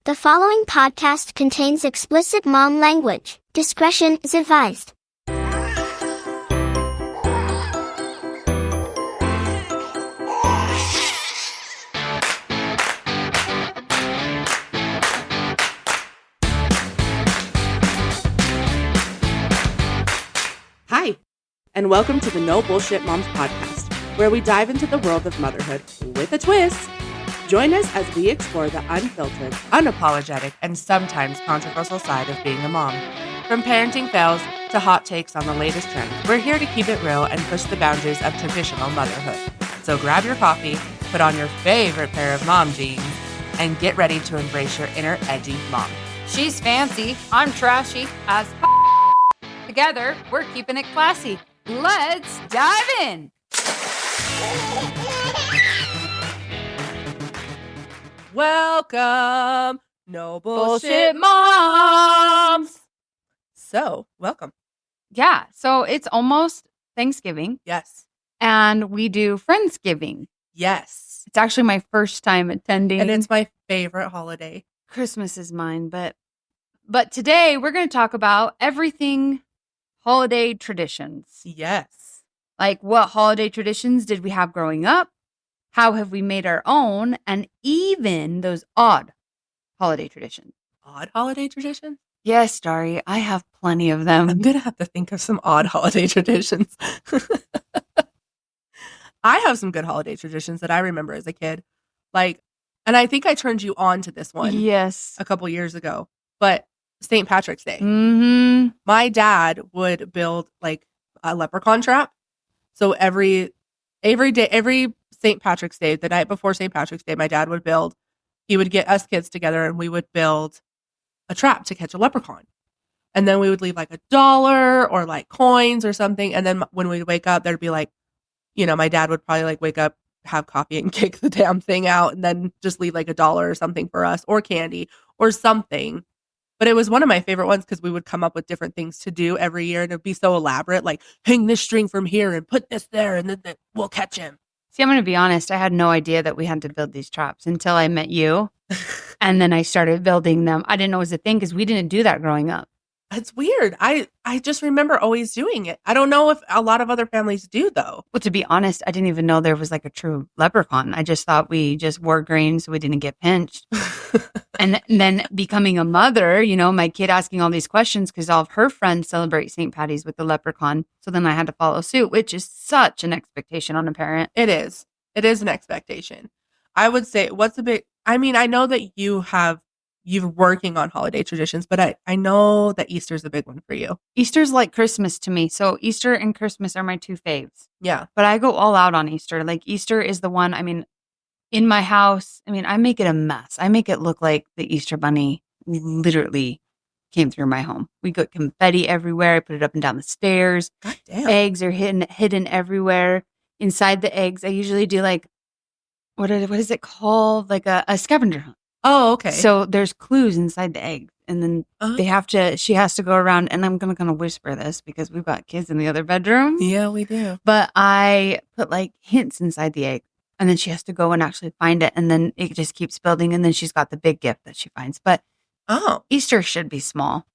The following podcast contains explicit mom language. Discretion is advised. Hi, and welcome to the No Bullshit Moms podcast, where we dive into the world of motherhood with a twist. Join us as we explore the unfiltered, unapologetic, and sometimes controversial side of being a mom. From parenting fails to hot takes on the latest trends, we're here to keep it real and push the boundaries of traditional motherhood. So grab your coffee, put on your favorite pair of mom jeans, and get ready to embrace your inner edgy mom. She's fancy, I'm trashy, as together, we're keeping it classy. Let's dive in. Welcome, No Bullshit Moms. So, welcome. Yeah, so it's almost Thanksgiving, Yes. and we do Friendsgiving. Yes. It's actually my first time attending. And it's my favorite holiday. Christmas is mine, but today we're going to talk about everything holiday traditions. Yes. Like, what holiday traditions did we have growing up? How have we made our own? And even those odd holiday traditions. Odd holiday traditions? Yes, Dari, I have plenty of them. I'm going to have to think of some odd holiday traditions. I have some good holiday traditions that I remember as a kid. And I think I turned you on to this one. Yes. A couple years ago. But St. Patrick's Day. Mm-hmm. My dad would build like a leprechaun trap. So every day, every St. Patrick's Day, the night before St. Patrick's Day, he would get us kids together and we would build a trap to catch a leprechaun. And then we would leave like $1 or like coins or something. And then when we'd wake up, there'd be like, my dad would probably like wake up, have coffee and kick the damn thing out and then just leave like $1 or something for us or candy or something. But it was one of my favorite ones because we would come up with different things to do every year and it'd be so elaborate, like hang this string from here and put this there and then we'll catch him. See, I'm going to be honest. I had no idea that we had to build these traps until I met you. And then I started building them. I didn't know it was a thing because we didn't do that growing up. It's weird. I just remember always doing it. I don't know if a lot of other families do, though. Well, to be honest, I didn't even know there was like a true leprechaun. I just thought we just wore green so we didn't get pinched. And then becoming a mother, my kid asking all these questions because all of her friends celebrate St. Patty's with the leprechaun. So then I had to follow suit, which is such an expectation on a parent. It is. It is an expectation. I would say I know that you're working on holiday traditions, but I know that Easter's a big one for you. Easter's like Christmas to me. So Easter and Christmas are my two faves. Yeah. But I go all out on Easter. Like Easter is the one, in my house, I make it a mess. I make it look like the Easter bunny literally came through my home. We got confetti everywhere. I put it up and down the stairs. God damn. Eggs are hidden everywhere. Inside the eggs, I usually do like, what is it called? Like a scavenger hunt. Oh, okay. So there's clues inside the egg. And then she has to go around, and I'm going to kind of whisper this because we've got kids in the other bedroom. Yeah, we do. But I put like hints inside the egg. And then she has to go and actually find it. And then it just keeps building. And then she's got the big gift that she finds. But Easter should be small.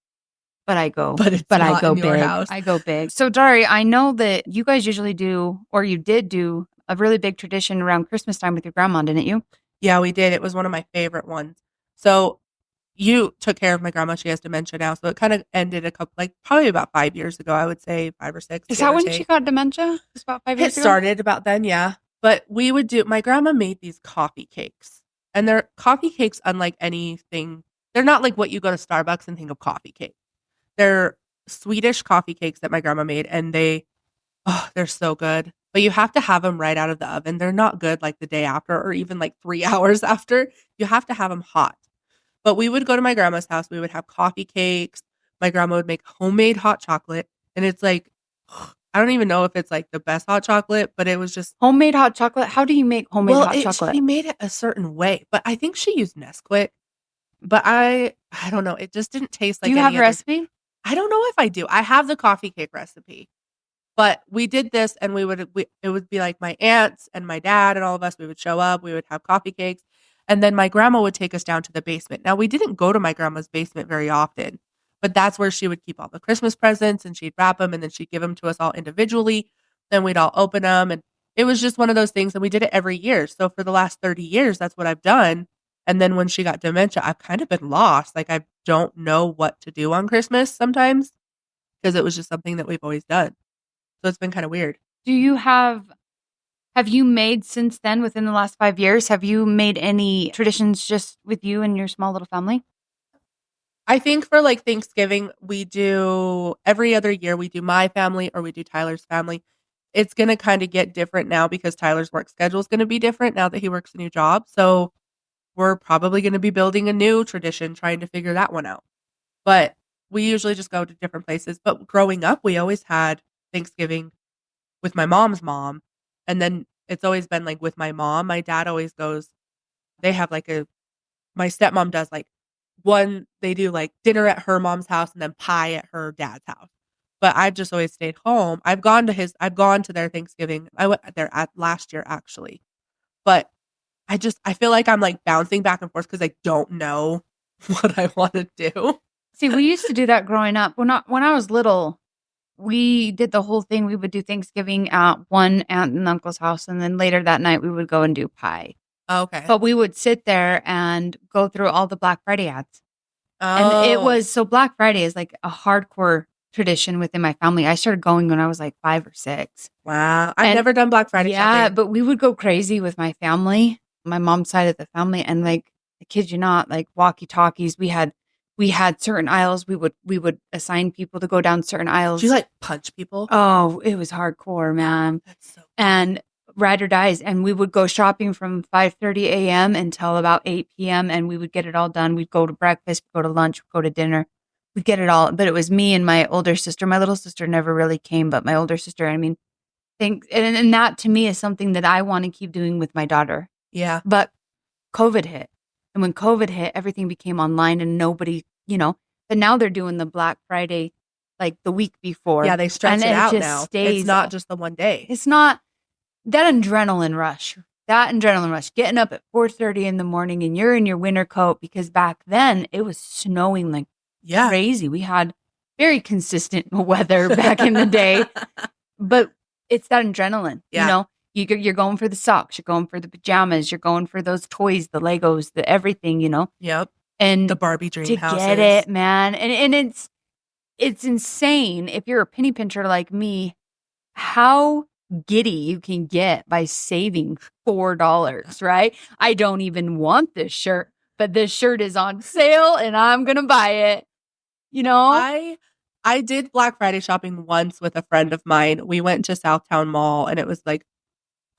But I go big. House. I go big. So Dari, I know that you guys usually do, or you did do a really big tradition around Christmas time with your grandma, didn't you? Yeah, we did. It was one of my favorite ones. So you took care of my grandma. She has dementia now. So it kind of ended probably about 5 years ago, I would say 5 or 6. Is that when she got dementia? It's about 5 years ago? It started about then, yeah. But my grandma made these coffee cakes. And they're coffee cakes unlike anything. They're not like what you go to Starbucks and think of coffee cake. They're Swedish coffee cakes that my grandma made. And they're so good. But you have to have them right out of the oven. They're not good like the day after or even like 3 hours after. You have to have them hot. But we would go to my grandma's house. We would have coffee cakes. My grandma would make homemade hot chocolate. And it's like, I don't even know if it's like the best hot chocolate, but it was just homemade hot chocolate. How do you make homemade hot chocolate? She made it a certain way, but I think she used Nesquik. But I don't know. It just didn't taste like. Do you have a recipe? I don't know if I do. I have the coffee cake recipe, but we did this, and it would be like my aunts and my dad and all of us. We would show up. We would have coffee cakes, And then my grandma would take us down to the basement. Now, we didn't go to my grandma's basement very often, but that's where she would keep all the Christmas presents, and she'd wrap them, and then she'd give them to us all individually. Then we'd all open them. And it was just one of those things. And we did it every year. So for the last 30 years, that's what I've done. And then when she got dementia, I've kind of been lost. Like, I don't know what to do on Christmas sometimes because it was just something that we've always done. So it's been kind of weird. Have you made since then, within the last 5 years, have you made any traditions just with you and your small little family? I think for like Thanksgiving, we do every other year, we do my family or we do Tyler's family. It's going to kind of get different now because Tyler's work schedule is going to be different now that he works a new job. So we're probably going to be building a new tradition, trying to figure that one out. But we usually just go to different places. But growing up, we always had Thanksgiving with my mom's mom. And then it's always been like with my mom. My dad always goes, they have like my stepmom does like they do like dinner at her mom's house and then pie at her dad's house. But I've just always stayed home. I've gone to their Thanksgiving. I went there last year actually. But I feel like I'm like bouncing back and forth because I don't know what I want to do. See, we used to do that growing up. When I was little, we did the whole thing. We would do Thanksgiving at one aunt and uncle's house, and then later that night we would go and do pie. Okay. But we would sit there and go through all the Black Friday ads. Oh. And it was, so Black Friday is like a hardcore tradition within my family. I started going when I was like 5 or 6. Wow. I've never done Black Friday Yeah, shopping. but we would go crazy with my family, my mom's side of the family. And like, I kid you not, like walkie-talkies, we had certain aisles. We would assign people to go down certain aisles. Do you like punch people? Oh, it was hardcore, man. That's so cool. And ride or dies. And we would go shopping from 5:30 a.m. until about 8 p.m. And we would get it all done. We'd go to breakfast, go to lunch, go to dinner. We'd get it all. But it was me and my older sister. My little sister never really came, but my older sister, I mean, and that to me is something that I want to keep doing with my daughter. Yeah. But COVID hit. And when COVID hit, everything became online and nobody, but now they're doing the Black Friday like the week before. Yeah, they stretch and it out just now. Stays, it's not just the one day. It's not that adrenaline rush. Getting up at 4:30 in the morning and you're in your winter coat, because back then it was snowing like crazy. We had very consistent weather back in the day, but it's that adrenaline, You're going for the socks, you're going for the pajamas, you're going for those toys, the Legos, the everything, Yep. And the Barbie dream to houses. get it, man. And it's insane if you're a penny pincher like me, how giddy you can get by saving $4, right? I don't even want this shirt, but this shirt is on sale and I'm going to buy it. I did Black Friday shopping once with a friend of mine. We went to Southtown Mall and it was like,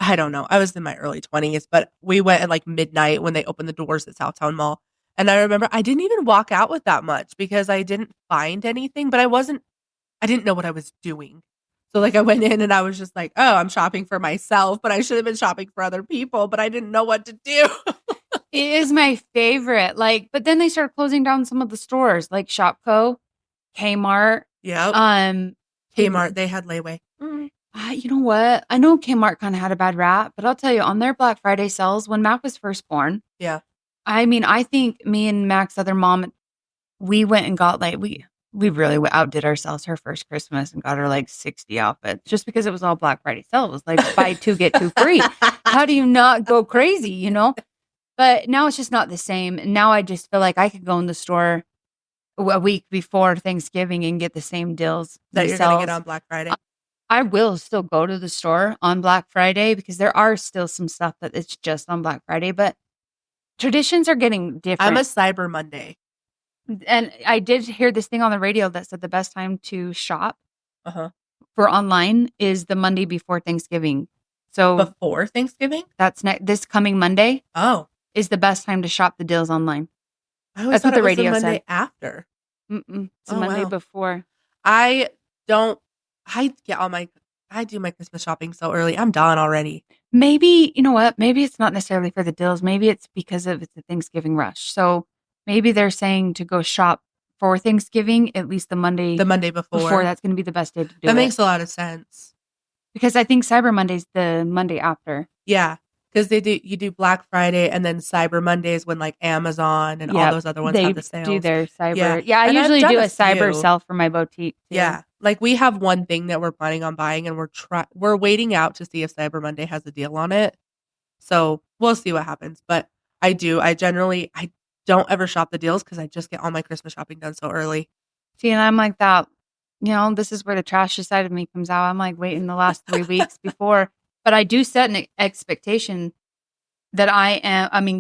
I don't know. I was in my early 20s, but we went at like midnight when they opened the doors at Southtown Mall. And I remember I didn't even walk out with that much because I didn't find anything, but I didn't know what I was doing. So like I went in and I was just like, oh, I'm shopping for myself, but I should have been shopping for other people, but I didn't know what to do. It is my favorite. But then they started closing down some of the stores like Shopko, Kmart. Yeah. Kmart, they had layaway. You know what? I know Kmart kind of had a bad rap, but I'll tell you, on their Black Friday sales, when Mac was first born. Yeah. I mean, I think me and Mac's other mom, we went and got we really outdid ourselves her first Christmas and got her like 60 outfits just because it was all Black Friday sale. It was like buy 2, get 2 free. How do you not go crazy, But now it's just not the same. And now I just feel like I could go in the store a week before Thanksgiving and get the same deals that you're going to get on Black Friday. I will still go to the store on Black Friday because there are still some stuff that it's just on Black Friday, but traditions are getting different. I'm a Cyber Monday. And I did hear this thing on the radio that said the best time to shop for online is the Monday before Thanksgiving. So before Thanksgiving? That's this coming Monday. Oh. Is the best time to shop the deals online. That's what the radio said. Monday after. It's a Monday before. I do my Christmas shopping so early. I'm done already. Maybe, you know what? Maybe it's not necessarily for the deals. Maybe it's because it's the Thanksgiving rush. So maybe they're saying to go shop for Thanksgiving, at least the Monday before. That's going to be the best day to do it. That makes a lot of sense. Because I think Cyber Monday's the Monday after. Yeah. Because you do Black Friday and then Cyber Mondays when like Amazon and all those other ones they have the sales. do their cyber. Yeah. Yeah, I And I've usually done do a a cyber few. sale for my boutique too. Yeah. Like we have one thing that we're planning on buying and we're waiting out to see if Cyber Monday has a deal on it. So we'll see what happens. But I don't ever shop the deals because I just get all my Christmas shopping done so early. See, and I'm like that, this is where the trash side of me comes out. I'm like waiting the last 3 weeks before, but I do set an expectation that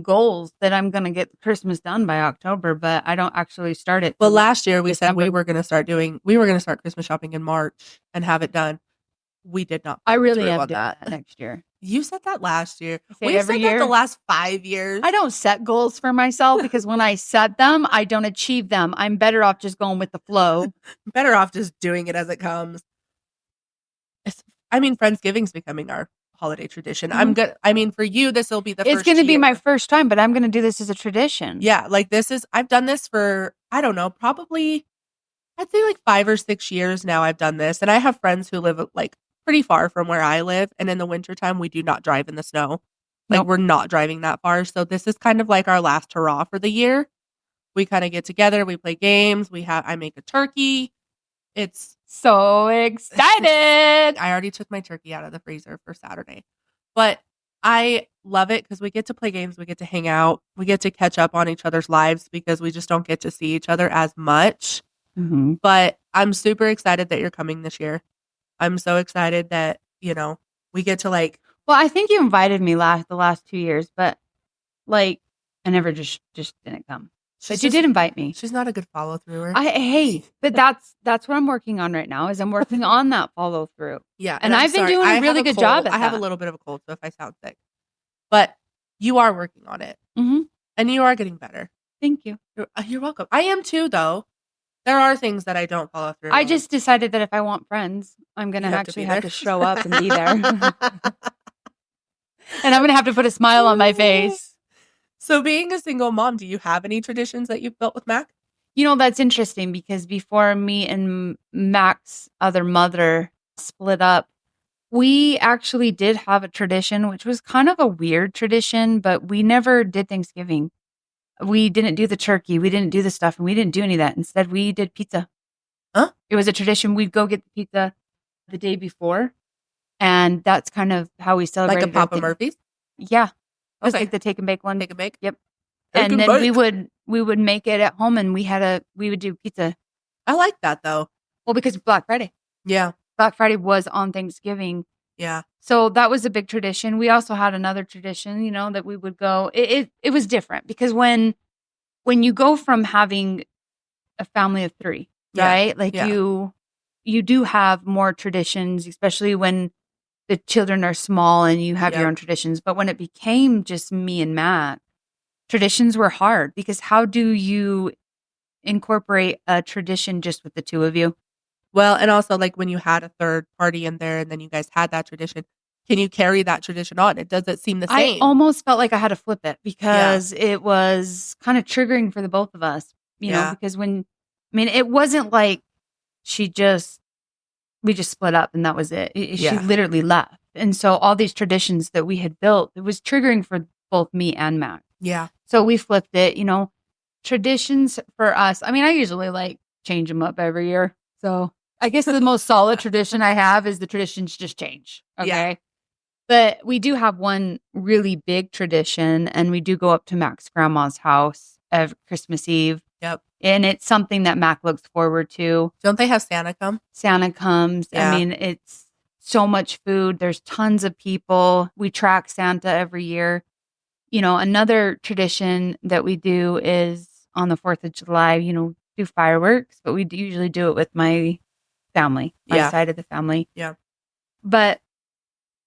goals that I'm going to get Christmas done by October, but I don't actually start it. Well, last year we said December. we were going to start Christmas shopping in March and have it done. We did not. I really am am doing that next year. You said that last year. We've said year. that the last 5 years. I don't set goals for myself because when I set them, I don't achieve them. I'm better off just going with the flow. Better off just doing it as it comes. Friendsgiving's becoming our holiday tradition. Mm-hmm. For you, this will be the first It's going to be year. my first time, but I'm going to do this as a tradition. Yeah, like I've done this for, I don't know, probably, I'd say like 5 or 6 years now I've done this. And I have friends who live like pretty far from where I live. And in the wintertime, we do not drive in the snow. Like Nope. We're not driving that far. So this is kind of like our last hurrah for the year. We kind of get together, we play games, I make a turkey. It's so excited. I already took my turkey out of the freezer for Saturday. But I love it because we get to play games, we get to hang out, we get to catch up on each other's lives because we just don't get to see each other as much. Mm-hmm. But I'm super excited that you're coming this year. I'm so excited that, we get to like. Well, I think you invited me the last 2 years, but like I never just didn't come. But you did invite me. She's not a good follow through. But that's what I'm working on right now. Is I'm working on that follow through. Yeah, and I've been doing a really good job. I have a little bit of a cold, so if I sound sick, but you are working on it, and you are getting better. Thank you. You're welcome. I am too, though. There are things that I don't follow through. I just decided that if I want friends, I'm gonna actually have to show up and be there, and I'm gonna have to put a smile on my face. So being a single mom, do you have any traditions that you've built with Mac? That's interesting because before me and Mac's other mother split up, we actually did have a tradition, which was kind of a weird tradition, but we never did Thanksgiving. We didn't do the turkey. We didn't do the stuff, and we didn't do any of that. Instead, we did pizza. Huh? It was a tradition. We'd go get the pizza the day before, and that's kind of how we celebrated. Like a Papa Murphy's? Yeah. It was Okay. like the take and bake one. Take and bake? Yep. Take and and then bake. we would make it at home, and we would do pizza. I like that though. Well, because Black Friday. Yeah. Black Friday was on Thanksgiving. Yeah. So that was a big tradition. We also had another tradition, that we would go. It was different because when you go from having a family of 3, right? Like you do have more traditions, especially when the children are small and you have your own traditions. But when it became just me and Matt, traditions were hard because how do you incorporate a tradition just with the two of you? Well, and also like when you had a third party in there and then you guys had that tradition, can you carry that tradition on? It doesn't seem the same. I almost felt like I had to flip it because it was kind of triggering for the both of us, because it wasn't like we just split up and that was it. She literally left. And so all these traditions that we had built, it was triggering for both me and Mac. Yeah. So we flipped it, traditions for us. I usually like change them up every year. So I guess the most solid tradition I have is the traditions just change. Okay. Yeah. But we do have one really big tradition, and we do go up to Mac's grandma's house every Christmas Eve. Yep. And it's something that Mac looks forward to. Don't they have Santa come? Santa comes. Yeah. It's so much food. There's tons of people. We track Santa every year. Another tradition that we do is on the 4th of July, do fireworks, but we usually do it with my family, my side of the family. Yeah. But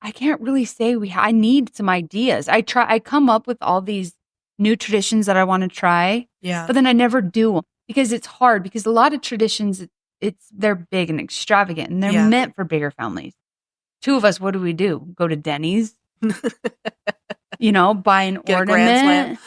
I can't really say I need some ideas. I come up with all these new traditions that I want to try. Yeah. But then I never do them because it's hard because a lot of traditions, they're big and extravagant and they're meant for bigger families. 2 of us, what do? Go to Denny's, buy an ornament.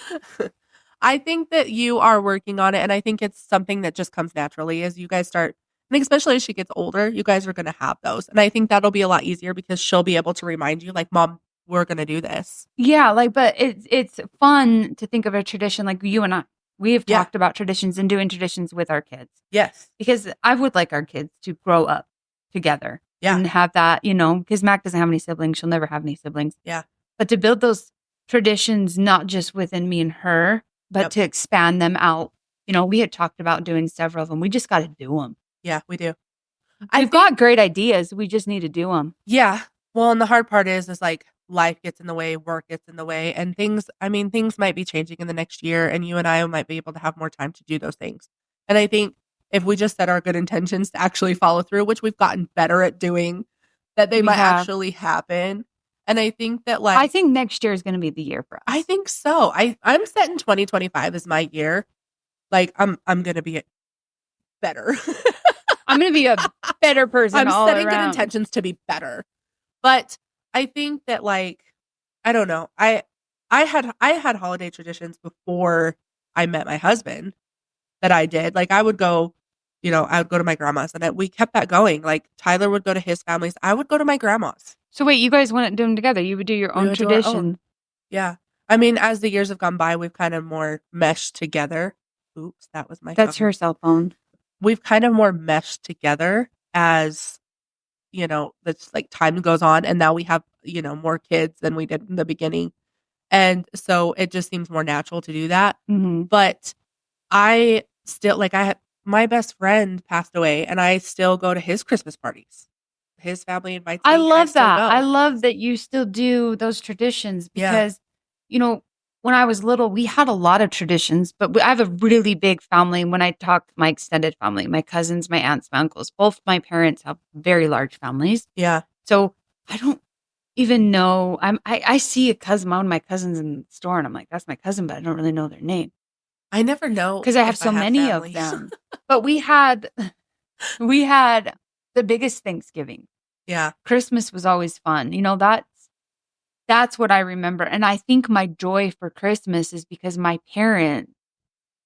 I think that you are working on it, and I think it's something that just comes naturally as you guys start. I think especially as she gets older, you guys are going to have those. And I think that'll be a lot easier because she'll be able to remind you, like, Mom, we're going to do this. Yeah, like, but it's fun to think of a tradition like you and I. We have talked about traditions and doing traditions with our kids. Yes. Because I would like our kids to grow up together and have that, because Mac doesn't have any siblings. She'll never have any siblings. Yeah. But to build those traditions, not just within me and her, but to expand them out. We had talked about doing several of them. We just got to do them. Yeah, we do. We've got great ideas. We just need to do them. Yeah. Well, and the hard part is like life gets in the way, work gets in the way, and things might be changing in the next year, and you and I might be able to have more time to do those things. And I think if we just set our good intentions to actually follow through, which we've gotten better at doing, that they might actually happen. And I think that I think next year is going to be the year for us. I think so. I'm setting 2025 as my year. Like I'm going to be better. I'm going to be a better person. I'm setting good intentions to be better. But I think that I don't know. I had holiday traditions before I met my husband that I did. Like I would go, I would go to my grandma's, and we kept that going. Like Tyler would go to his family's. I would go to my grandma's. So wait, you guys wouldn't do them together? You would do your own tradition. Yeah. I mean, as the years have gone by, we've kind of more meshed together. Oops, that was my That's her cell phone. We've kind of more meshed together as, that's like time goes on, and now we have, more kids than we did in the beginning. And so it just seems more natural to do that. Mm-hmm. But I still, my best friend passed away, and I still go to his Christmas parties. His family invites me. I love that. I love that you still do those traditions because, when I was little, we had a lot of traditions, but I have a really big family. When I talk to my extended family, my cousins, my aunts, my uncles, both my parents have very large families. Yeah. So I don't even know. I see one of my cousins in the store, and I'm like, that's my cousin, but I don't really know their name. I never know because I have so many of them. But we had the biggest Thanksgiving. Yeah. Christmas was always fun. That's what I remember. And I think my joy for Christmas is because my parents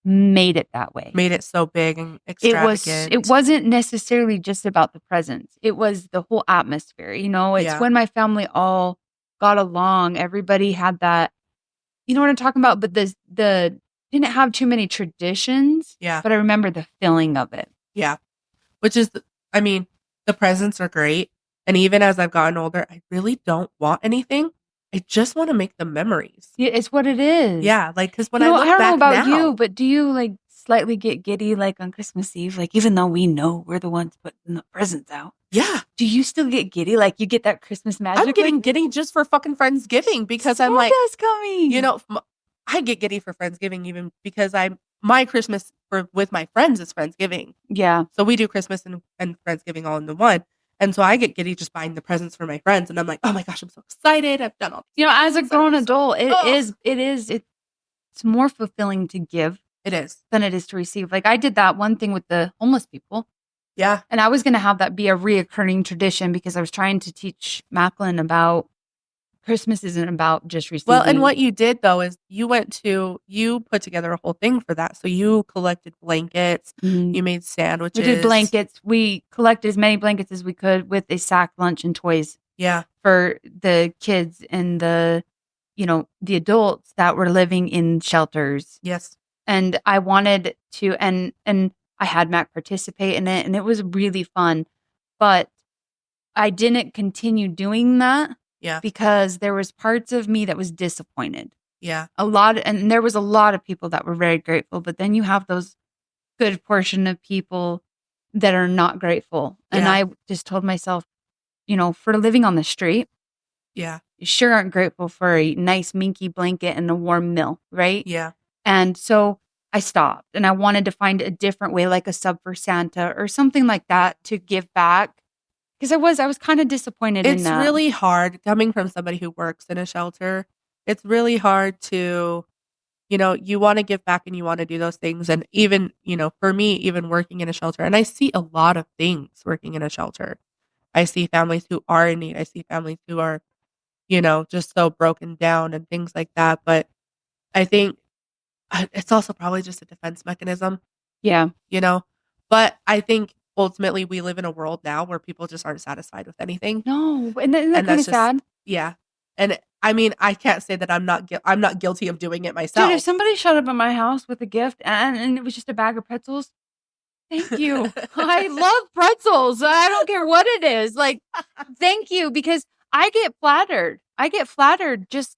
made it that way. Made it so big and extravagant. It wasn't necessarily just about the presents. It was the whole atmosphere. It's when my family all got along. Everybody had that, you know what I'm talking about? But the didn't have too many traditions. Yeah. But I remember the feeling of it. Yeah. Which is, the presents are great. And even as I've gotten older, I really don't want anything. I just want to make the memories. Yeah, it's what it is. Yeah, because when I look back I don't know about now, you, but do you slightly get giddy on Christmas Eve? Even though we know we're the ones putting the presents out. Yeah. Do you still get giddy? You get that Christmas magic? I'm getting giddy just for fucking Friendsgiving because I'm like, Santa's coming. I get giddy for Friendsgiving even because my Christmas with my friends is Friendsgiving. Yeah. So we do Christmas and Friendsgiving all in the one. And so I get giddy just buying the presents for my friends. And I'm like, oh my gosh, I'm so excited. I've done all this. As a grown adult, it's more fulfilling to give. It is. Than it is to receive. I did that one thing with the homeless people. Yeah. And I was going to have that be a reoccurring tradition because I was trying to teach Macklin about Christmas isn't about just receiving. Well, and what you did though is you put together a whole thing for that. So you collected blankets, you made sandwiches. We did blankets. We collected as many blankets as we could with a sack lunch and toys. Yeah. For the kids and the adults that were living in shelters. Yes. And I wanted to, and I had Mac participate in it, and it was really fun. But I didn't continue doing that. Yeah. Because there was parts of me that was disappointed. Yeah. And there was a lot of people that were very grateful, but then you have those good portion of people that are not grateful. Yeah. And I just told myself, for living on the street, yeah, you sure aren't grateful for a nice minky blanket and a warm meal, right? Yeah. And so I stopped and I wanted to find a different way, like a sub for Santa or something like that to give back. Because I was kind of disappointed in that. It's really hard coming from somebody who works in a shelter. It's really hard to, you want to give back and you want to do those things. And even, for me, even working in a shelter, and I see a lot of things working in a shelter. I see families who are in need. I see families who are, just so broken down and things like that. But I think it's also probably just a defense mechanism. Yeah. But I think ultimately, we live in a world now where people just aren't satisfied with anything. No, and that's kind of sad. Yeah. And I mean, I can't say that I'm not guilty of doing it myself. Dude, if somebody showed up at my house with a gift and it was just a bag of pretzels, thank you. I love pretzels. I don't care what it is. Like, thank you, because I get flattered. I get flattered just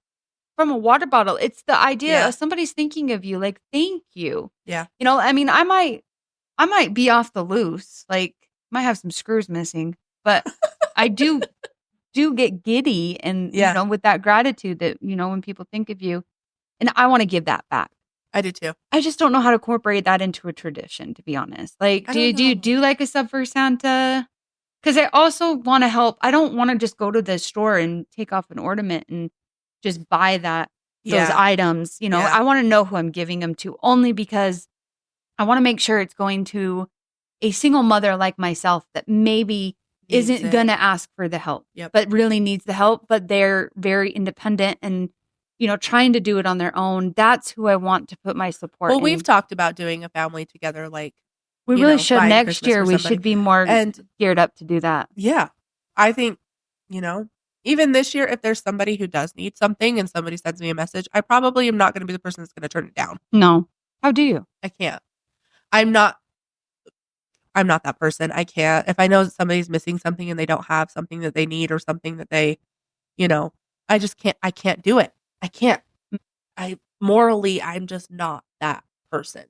from a water bottle. It's the idea of somebody's thinking of you. Like, thank you. Yeah. You know, I mean, I might be off the loose. Like, might have some screws missing, but I do get giddy and, you know, with that gratitude that, you know, when people think of you, and I want to give that back. I do too. I just don't know how to incorporate that into a tradition, to be honest. Like, do you do like a sub for Santa? Because I also want to help. I don't want to just go to the store and take off an ornament and just buy those items. You know, I want to know who I'm giving them to, only because I want to make sure it's going to a single mother like myself that maybe isn't going to ask for the help, but really needs the help, but they're very independent and, you know, trying to do it on their own. That's who I want to put my support in. Well, we've talked about doing a family together. Like, we really should next year. We should be more geared up to do that. Yeah. I think, you know, even this year, if there's somebody who does need something and somebody sends me a message, I probably am not going to be the person that's going to turn it down. No. How do you? I can't. I'm not that person. I can't. If I know somebody's missing something and they don't have something that they need or something that they, you know, I can't do it. I can't. Morally, I'm just not that person.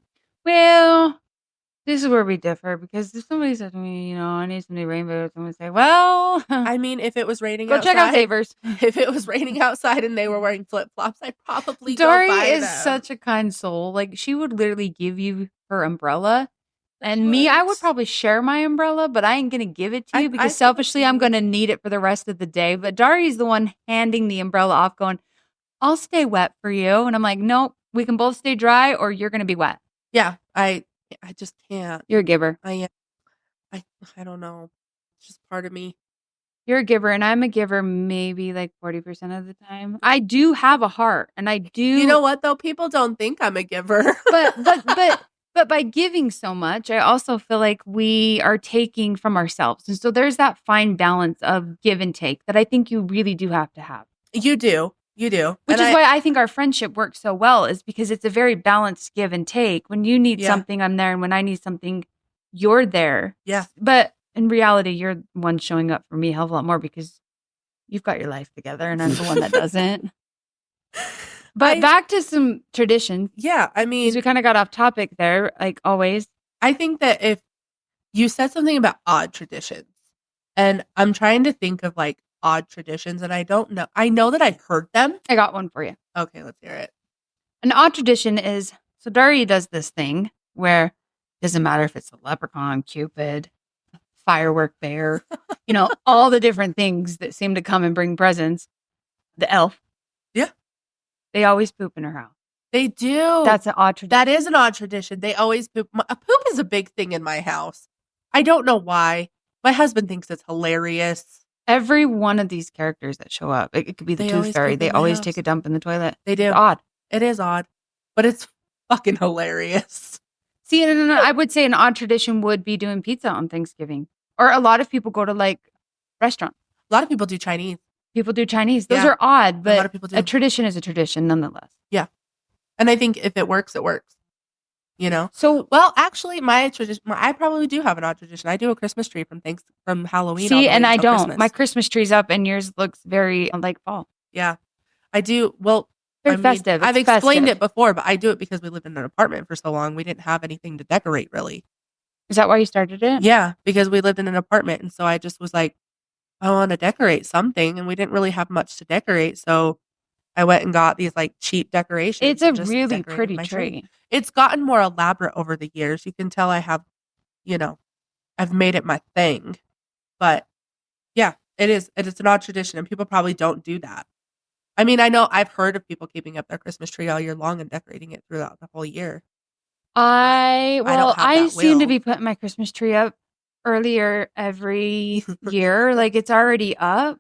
Well, this is where we differ, because if somebody said to me, you know, I need some new rainbows, I'm going to say, well, I mean, if it was raining go outside, check out Savers. If it was raining outside and they were wearing flip-flops, I'd probably Dory go buy is them. such a kind soul. Like, she would literally give you her umbrella. And me, I would probably share my umbrella, but I ain't going to give it to you because selfishly, I'm going to need it for the rest of the day. But Dari's the one handing the umbrella off, going, I'll stay wet for you. And I'm like, nope, we can both stay dry or you're going to be wet. Yeah, I just can't. You're a giver. I don't know. It's just part of me. You're a giver, and I'm a giver maybe like 40% of the time. I do have a heart, and I do. You know what, though? People don't think I'm a giver. But by giving so much, I also feel like we are taking from ourselves. And so there's that fine balance of give and take that I think you really do have to have. You do. Which is why I think our friendship works so well, is because it's a very balanced give and take. When you need something, I'm there. And when I need something, you're there. Yeah. But in reality, you're the one showing up for me a hell of a lot more because you've got your life together and I'm the one that doesn't. But back to some traditions. Yeah, I mean, we kind of got off topic there, like always. I think that if you said something about odd traditions, and I'm trying to think of like odd traditions, and I don't know. I know that I've heard them. I got one for you. Okay, let's hear it. An odd tradition is, so Daria does this thing where it doesn't matter if it's a leprechaun, Cupid, firework bear, you know, all the different things that seem to come and bring presents. The elf. Yeah. They always poop in her house. They do. That's an odd tradition. That is an odd tradition. They always poop. Poop is a big thing in my house. I don't know why. My husband thinks it's hilarious. Every one of these characters that show up, it could be the Tooth Fairy. They always take a dump in the toilet. They do. It's odd. It is odd, but it's fucking hilarious. See, and I would say an odd tradition would be doing pizza on Thanksgiving. Or a lot of people go to like restaurants. A lot of people do Chinese. People do Chinese. Those are odd, but a lot of people do. A tradition is a tradition nonetheless. Yeah. And I think if it works, it works. You know? So, well, actually, my tradition, I probably do have an odd tradition. I do a Christmas tree from Halloween. See, and I don't. Christmas. My Christmas tree's up and yours looks very like fall. Yeah. I do. Well, very festive. I've explained it before, but I do it because we lived in an apartment for so long. We didn't have anything to decorate, really. Is that why you started it? Yeah, because we lived in an apartment. And so I just was like, I want to decorate something. And we didn't really have much to decorate. So I went and got these like cheap decorations. It's a really pretty tree. It's gotten more elaborate over the years. You can tell I have, you know, I've made it my thing. But yeah, it is. It's an odd tradition and people probably don't do that. I mean, I know I've heard of people keeping up their Christmas tree all year long and decorating it throughout the whole year. I seem to be putting my Christmas tree up earlier every year. Like it's already up,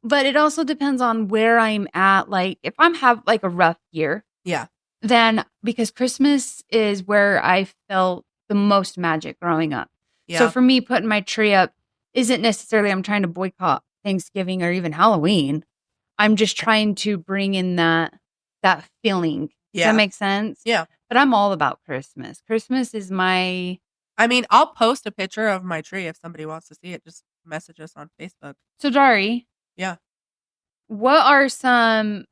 but it also depends on where I'm at. Like if I'm have like a rough year, yeah, then because Christmas is where I felt the most magic growing up. Yeah. So for me, putting my tree up isn't necessarily I'm trying to boycott Thanksgiving or even Halloween. I'm just trying to bring in that feeling. Does Yeah. that make sense? Yeah. But I'm all about Christmas. Christmas is my... I mean, I'll post a picture of my tree if somebody wants to see it. Just message us on Facebook. So, Dari, Yeah. what are some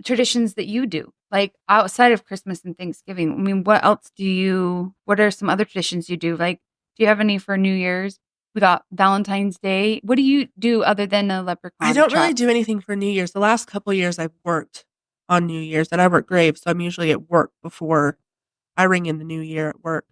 traditions that you do? Like outside of Christmas and Thanksgiving? I mean, what are some other traditions you do? Like, do you have any for New Year's? We got Valentine's Day. What do you do other than a leprechaun I don't trap? really do anything for New Year's. The last couple of years I've worked on New Year's, and I work grave, so I'm usually at work before I ring in the new year at work.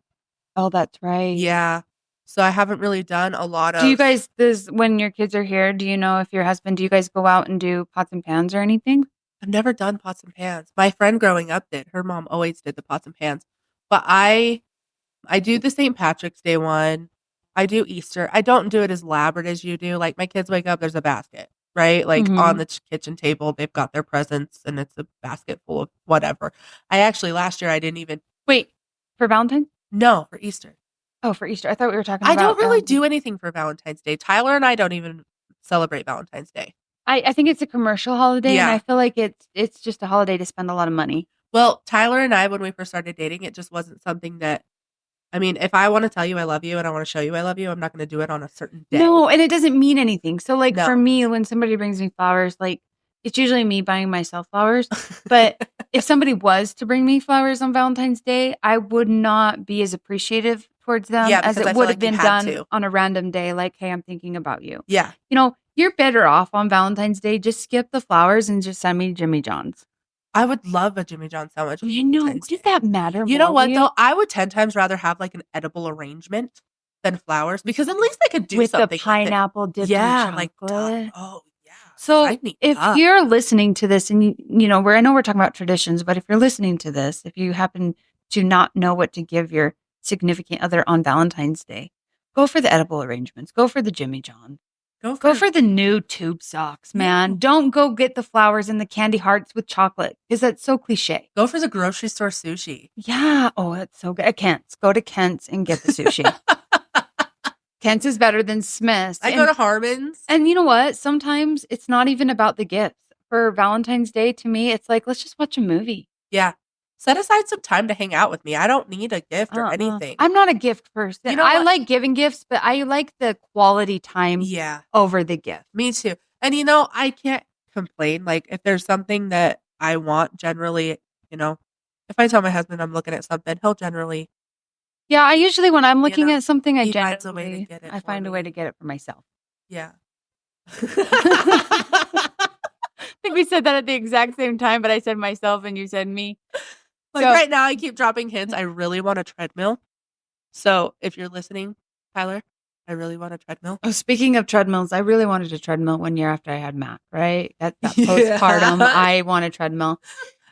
Oh, that's right. Yeah. So I haven't really done a lot of... Do you guys, when your kids are here, do you know if your husband, do you guys go out and do pots and pans or anything? I've never done pots and pans. My friend growing up did. Her mom always did the pots and pans. But I do the St. Patrick's Day one. I do Easter. I don't do it as elaborate as you do. Like, my kids wake up, there's a basket, right? Like, on the kitchen table, they've got their presents, and it's a basket full of whatever. Last year, I didn't even... Wait, for Valentine's? No, for Easter. Oh, for Easter. I thought we were talking I about... don't really do anything for Valentine's Day. Tyler and I don't even celebrate Valentine's Day. I think it's a commercial holiday, Yeah. and I feel like it's just a holiday to spend a lot of money. Well, Tyler and I, when we first started dating, it just wasn't something that... I mean, if I want to tell you I love you and I want to show you I love you, I'm not going to do it on a certain day. No, and it doesn't mean anything. So, like, No. for me, when somebody brings me flowers, like, it's usually me buying myself flowers. But if somebody was to bring me flowers on Valentine's Day, I would not be as appreciative towards them as because I it feel would like have been you had done to. on a random day. Like, hey, I'm thinking about you. Yeah. You know, you're better off on Valentine's Day. Just skip the flowers and just send me Jimmy John's. I would love a Jimmy John sandwich. You know, Valentine's does Day. that matter? You know more what, to though? I would 10 times rather have, like, an edible arrangement than flowers, because at least I could do with something the with it. pineapple dipped in chocolate. Oh, yeah. So Sign me if up. you're listening to this and you know, I know we're talking about traditions, but if you're listening to this, if you happen to not know what to give your significant other on Valentine's Day, go for the edible arrangements. Go for the Jimmy John. Go for the new tube socks, man. Yeah. Don't go get the flowers and the candy hearts with chocolate, because that's so cliche. Go for the grocery store sushi. Yeah. Oh, that's so good. At Kent's. Go to Kent's and get the sushi. Kent's is better than Smith's. I go to Harmon's. And you know what? Sometimes it's not even about the gifts. For Valentine's Day, to me, it's like, let's just watch a movie. Yeah. Set aside some time to hang out with me. I don't need a gift or anything. I'm not a gift person. You know I what? like giving gifts, but I like the quality time over the gift. Me too. And, you know, I can't complain. Like, if there's something that I want, generally, you know, if I tell my husband I'm looking at something, he'll generally... Yeah, I usually, when I'm looking know, at something, he finds a way to get it I for find a me. way to get it for myself. Yeah. I think we said that at the exact same time, but I said myself and you said me. Like, So- right now, I keep dropping hints. I really want a treadmill. So if you're listening, Tyler, I really want a treadmill. Oh, speaking of treadmills, I really wanted a treadmill 1 year after I had Mac, right? That Yeah. postpartum, I want a treadmill.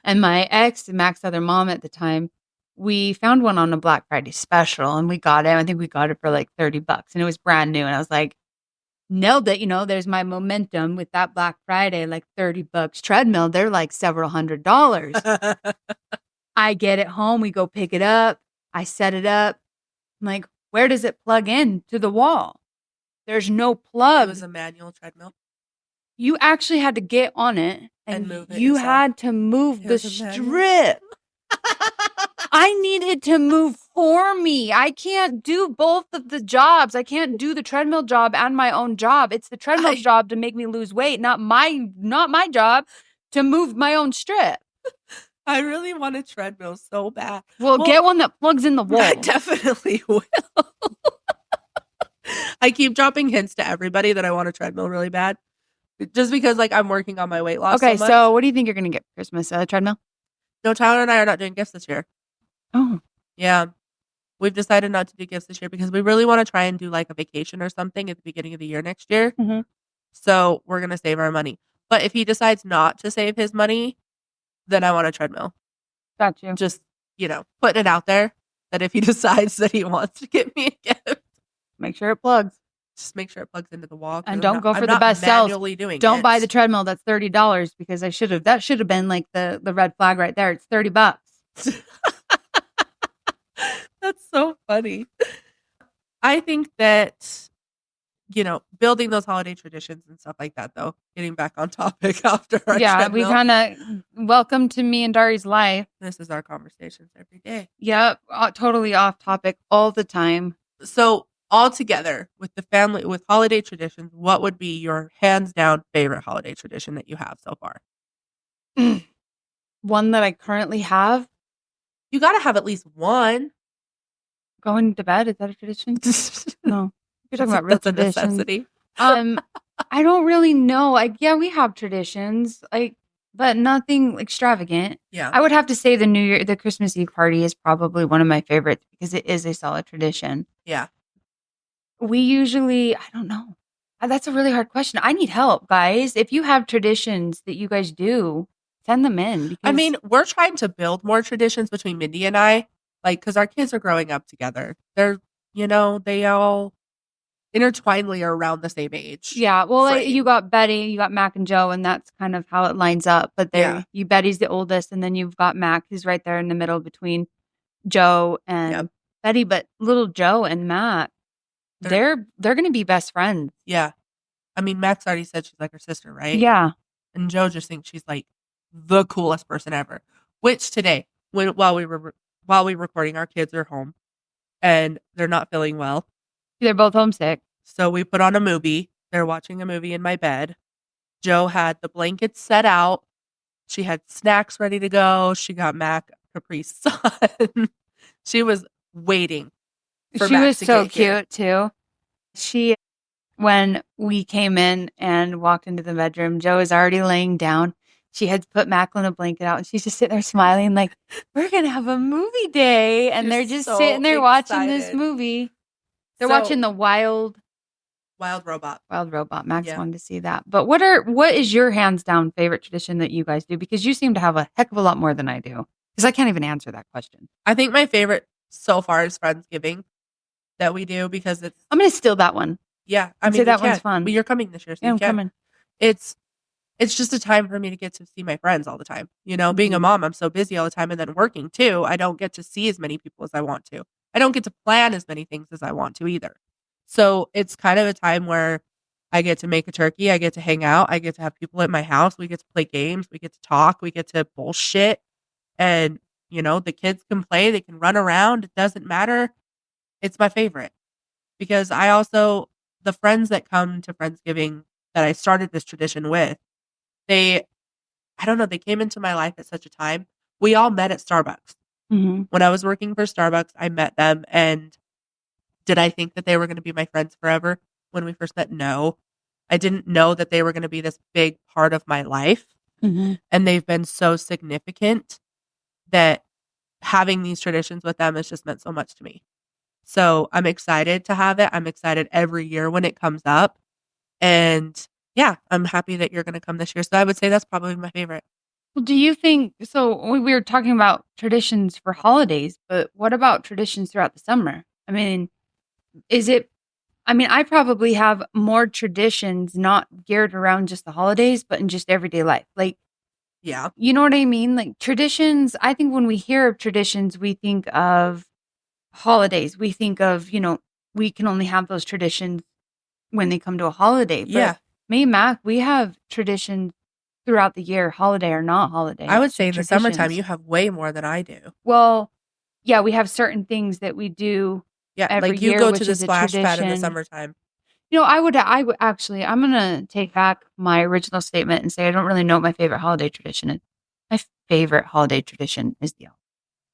And my ex, Mac's other mom at the time, we found one on a Black Friday special and we got it. I think we got it for like $30 and it was brand new. And I was like, nailed it. You know, there's my momentum with that Black Friday, like $30 treadmill. They're like several $100s. I get it home. We go pick it up. I set it up. I'm like, where does it plug in to the wall? There's no plug. It was a manual treadmill. You actually had to get on it and move it you yourself. had to move It the was a manual. strip. I needed to move for me. I can't do both of the jobs. I can't do the treadmill job and my own job. It's the treadmill's job to make me lose weight, not my job to move my own strip. I really want a treadmill so bad. Well, get one that plugs in the wall. I definitely will. I keep dropping hints to everybody that I want a treadmill really bad. Just because, like, I'm working on my weight loss. Okay, so much. so what do you think you're going to get for Christmas? A treadmill? No, Tyler and I are not doing gifts this year. Oh. Yeah. We've decided not to do gifts this year because we really want to try and do like a vacation or something at the beginning of the year next year. Mhm. So we're going to save our money. But if he decides not to save his money, then I want a treadmill. Got you. Just, you know, putting it out there that if he decides that he wants to get me a gift, Make sure it plugs. just make sure it plugs into the wall. 'cause And I'm don't not- go for I'm the not best sells. manually doing Don't it. buy the treadmill that's $30 because that should have been like the red flag right there. It's $30. That's so funny. I think that building those holiday traditions and stuff like that, though. Getting back on topic after our we treadmill. kind of welcome to me and Dari's life. This is our conversations every day. Yep, totally off topic all the time. So all together with the family, with holiday traditions, what would be your hands down favorite holiday tradition that you have so far? One that I currently have. You got to have at least one. Going to bed, is that a tradition? No. You're talking about real That's a traditions. necessity. I don't really know. We have traditions, but nothing extravagant. Yeah. I would have to say the Christmas Eve party is probably one of my favorites because it is a solid tradition. Yeah. We usually, I don't know. That's a really hard question. I need help, guys. If you have traditions that you guys do, send them in. I mean, we're trying to build more traditions between Mindy and I, because our kids are growing up together. They're, they all intertwinedly are around the same age. Yeah, well, you got Betty, you got Mac and Joe, and that's kind of how it lines up. But Betty's the oldest, and then you've got Mac, who's right there in the middle between Joe and Betty. But little Joe and Mac, they're going to be best friends. Yeah, I mean, Mac's already said she's like her sister, right? Yeah, and Joe just thinks she's like the coolest person ever. Which today, while we were recording, our kids are home, and they're not feeling well. They're both homesick. So we put on a movie. They're watching a movie in my bed. Joe had the blankets set out. She had snacks ready to go. She got Mac Capri Sun. She was waiting for She Mac was to so get here. cute too. When we came in and walked into the bedroom, Joe was already laying down. She had put Macklin a blanket out, and she's just sitting there smiling like, we're going to have a movie day. And they're just sitting there watching this movie. They're watching the Wild Robot. Wild Robot. Max wanted to see that. But what is your hands down favorite tradition that you guys do? Because you seem to have a heck of a lot more than I do. Because I can't even answer that question. I think my favorite so far is Friendsgiving that we do because it's... I'm going to steal that one. Yeah. I mean, that one's fun. But you're coming this year, so I'm coming. It's just a time for me to get to see my friends all the time. Being a mom, I'm so busy all the time, and then working too. I don't get to see as many people as I want to. I don't get to plan as many things as I want to either. So it's kind of a time where I get to make a turkey. I get to hang out. I get to have people at my house. We get to play games. We get to talk. We get to bullshit. And, the kids can play. They can run around. It doesn't matter. It's my favorite. Because the friends that come to Friendsgiving that I started this tradition with, I don't know, they came into my life at such a time. We all met at Starbucks. Mm-hmm. When I was working for Starbucks, I met them. And did I think that they were going to be my friends forever when we first met? No. I didn't know that they were going to be this big part of my life. Mm-hmm. And they've been so significant that having these traditions with them has just meant so much to me. So I'm excited to have it. I'm excited every year when it comes up. And yeah, I'm happy that you're going to come this year. So I would say that's probably my favorite. Well, do you think, so we were talking about traditions for holidays, but what about traditions throughout the summer? I mean, I probably have more traditions not geared around just the holidays, but in just everyday life. Yeah. You know what I mean? Like traditions, I think when we hear of traditions, we think of holidays. We think of, we can only have those traditions when they come to a holiday. But yeah. Me and Mac, we have traditions throughout the year, holiday or not holiday. I would say in the summertime, you have way more than I do. Well, yeah, we have certain things that we do. Yeah, every like you year, go to the splash pad in the summertime. I would actually, I'm going to take back my original statement and say I don't really know what my favorite holiday tradition is. My favorite holiday tradition is the elf.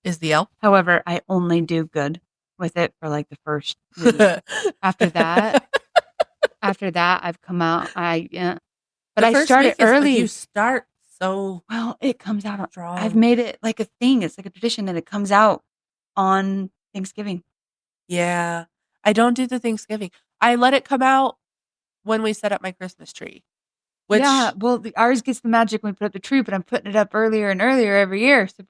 Is the elf? However, I only do good with it for like the first week. After that, I've come out. But I started early. You start so well. It comes out strong. I've made it like a thing. It's like a tradition, and it comes out on Thanksgiving. Yeah, I don't do the Thanksgiving. I let it come out when we set up my Christmas tree. Yeah, well, ours gets the magic when we put up the tree, but I'm putting it up earlier and earlier every year. So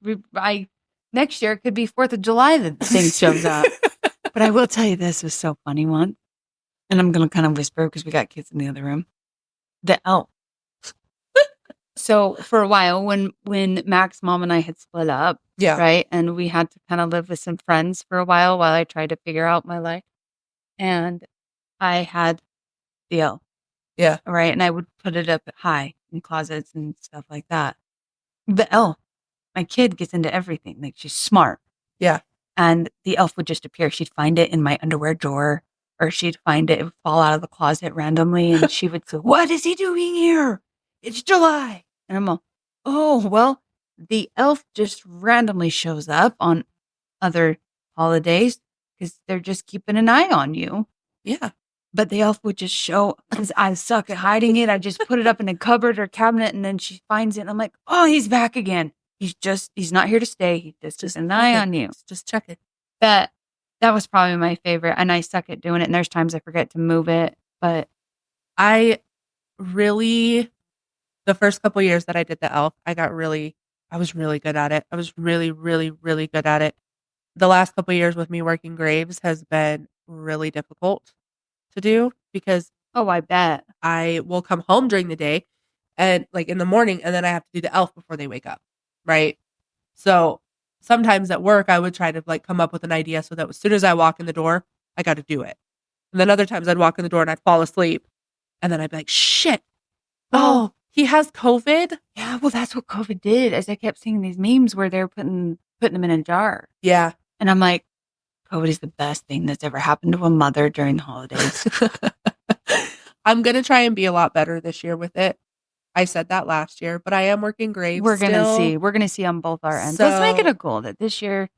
next year it could be 4th of July that the thing shows up. But I will tell you, this was so funny once, and I'm going to kind of whisper because we got kids in the other room. The elf. So for a while, when Mac's mom and I had split up, yeah, right, and we had to kind of live with some friends for a while I tried to figure out my life, and I had the elf. Yeah. Right. And I would put it up high in closets and stuff like that. The elf, my kid gets into everything. Like she's smart. Yeah. And the elf would just appear. She'd find it in my underwear drawer, or she'd find it fall out of the closet randomly. And she would say, "What is he doing here? It's July." And I'm like, "Oh, well, the elf just randomly shows up on other holidays because they're just keeping an eye on you." Yeah. But the elf would just show, because I suck at hiding it. I just put it up in a cupboard or cabinet, and then she finds it. And I'm like, "Oh, he's back again. He's not here to stay. He just keeps an eye on you." Just check it. That was probably my favorite. And I suck at doing it. And there's times I forget to move it. But the first couple years that I did the elf, I was really good at it. I was really, really, really good at it. The last couple years with me working graves has been really difficult to do because I bet. I will come home during the day and like in the morning, and then I have to do the elf before they wake up. Right. So sometimes at work, I would try to like come up with an idea so that as soon as I walk in the door, I got to do it. And then other times I'd walk in the door and I'd fall asleep, and then I'd be like, shit. Oh, he has COVID. Yeah. Well, that's what COVID did, as I kept seeing these memes where they're putting them in a jar. Yeah. And I'm like, COVID is the best thing that's ever happened to a mother during the holidays. I'm going to try and be a lot better this year with it. I said that last year, but I am working graves. We're going to see. We're going to see on both our ends. So, let's make it a goal that this year.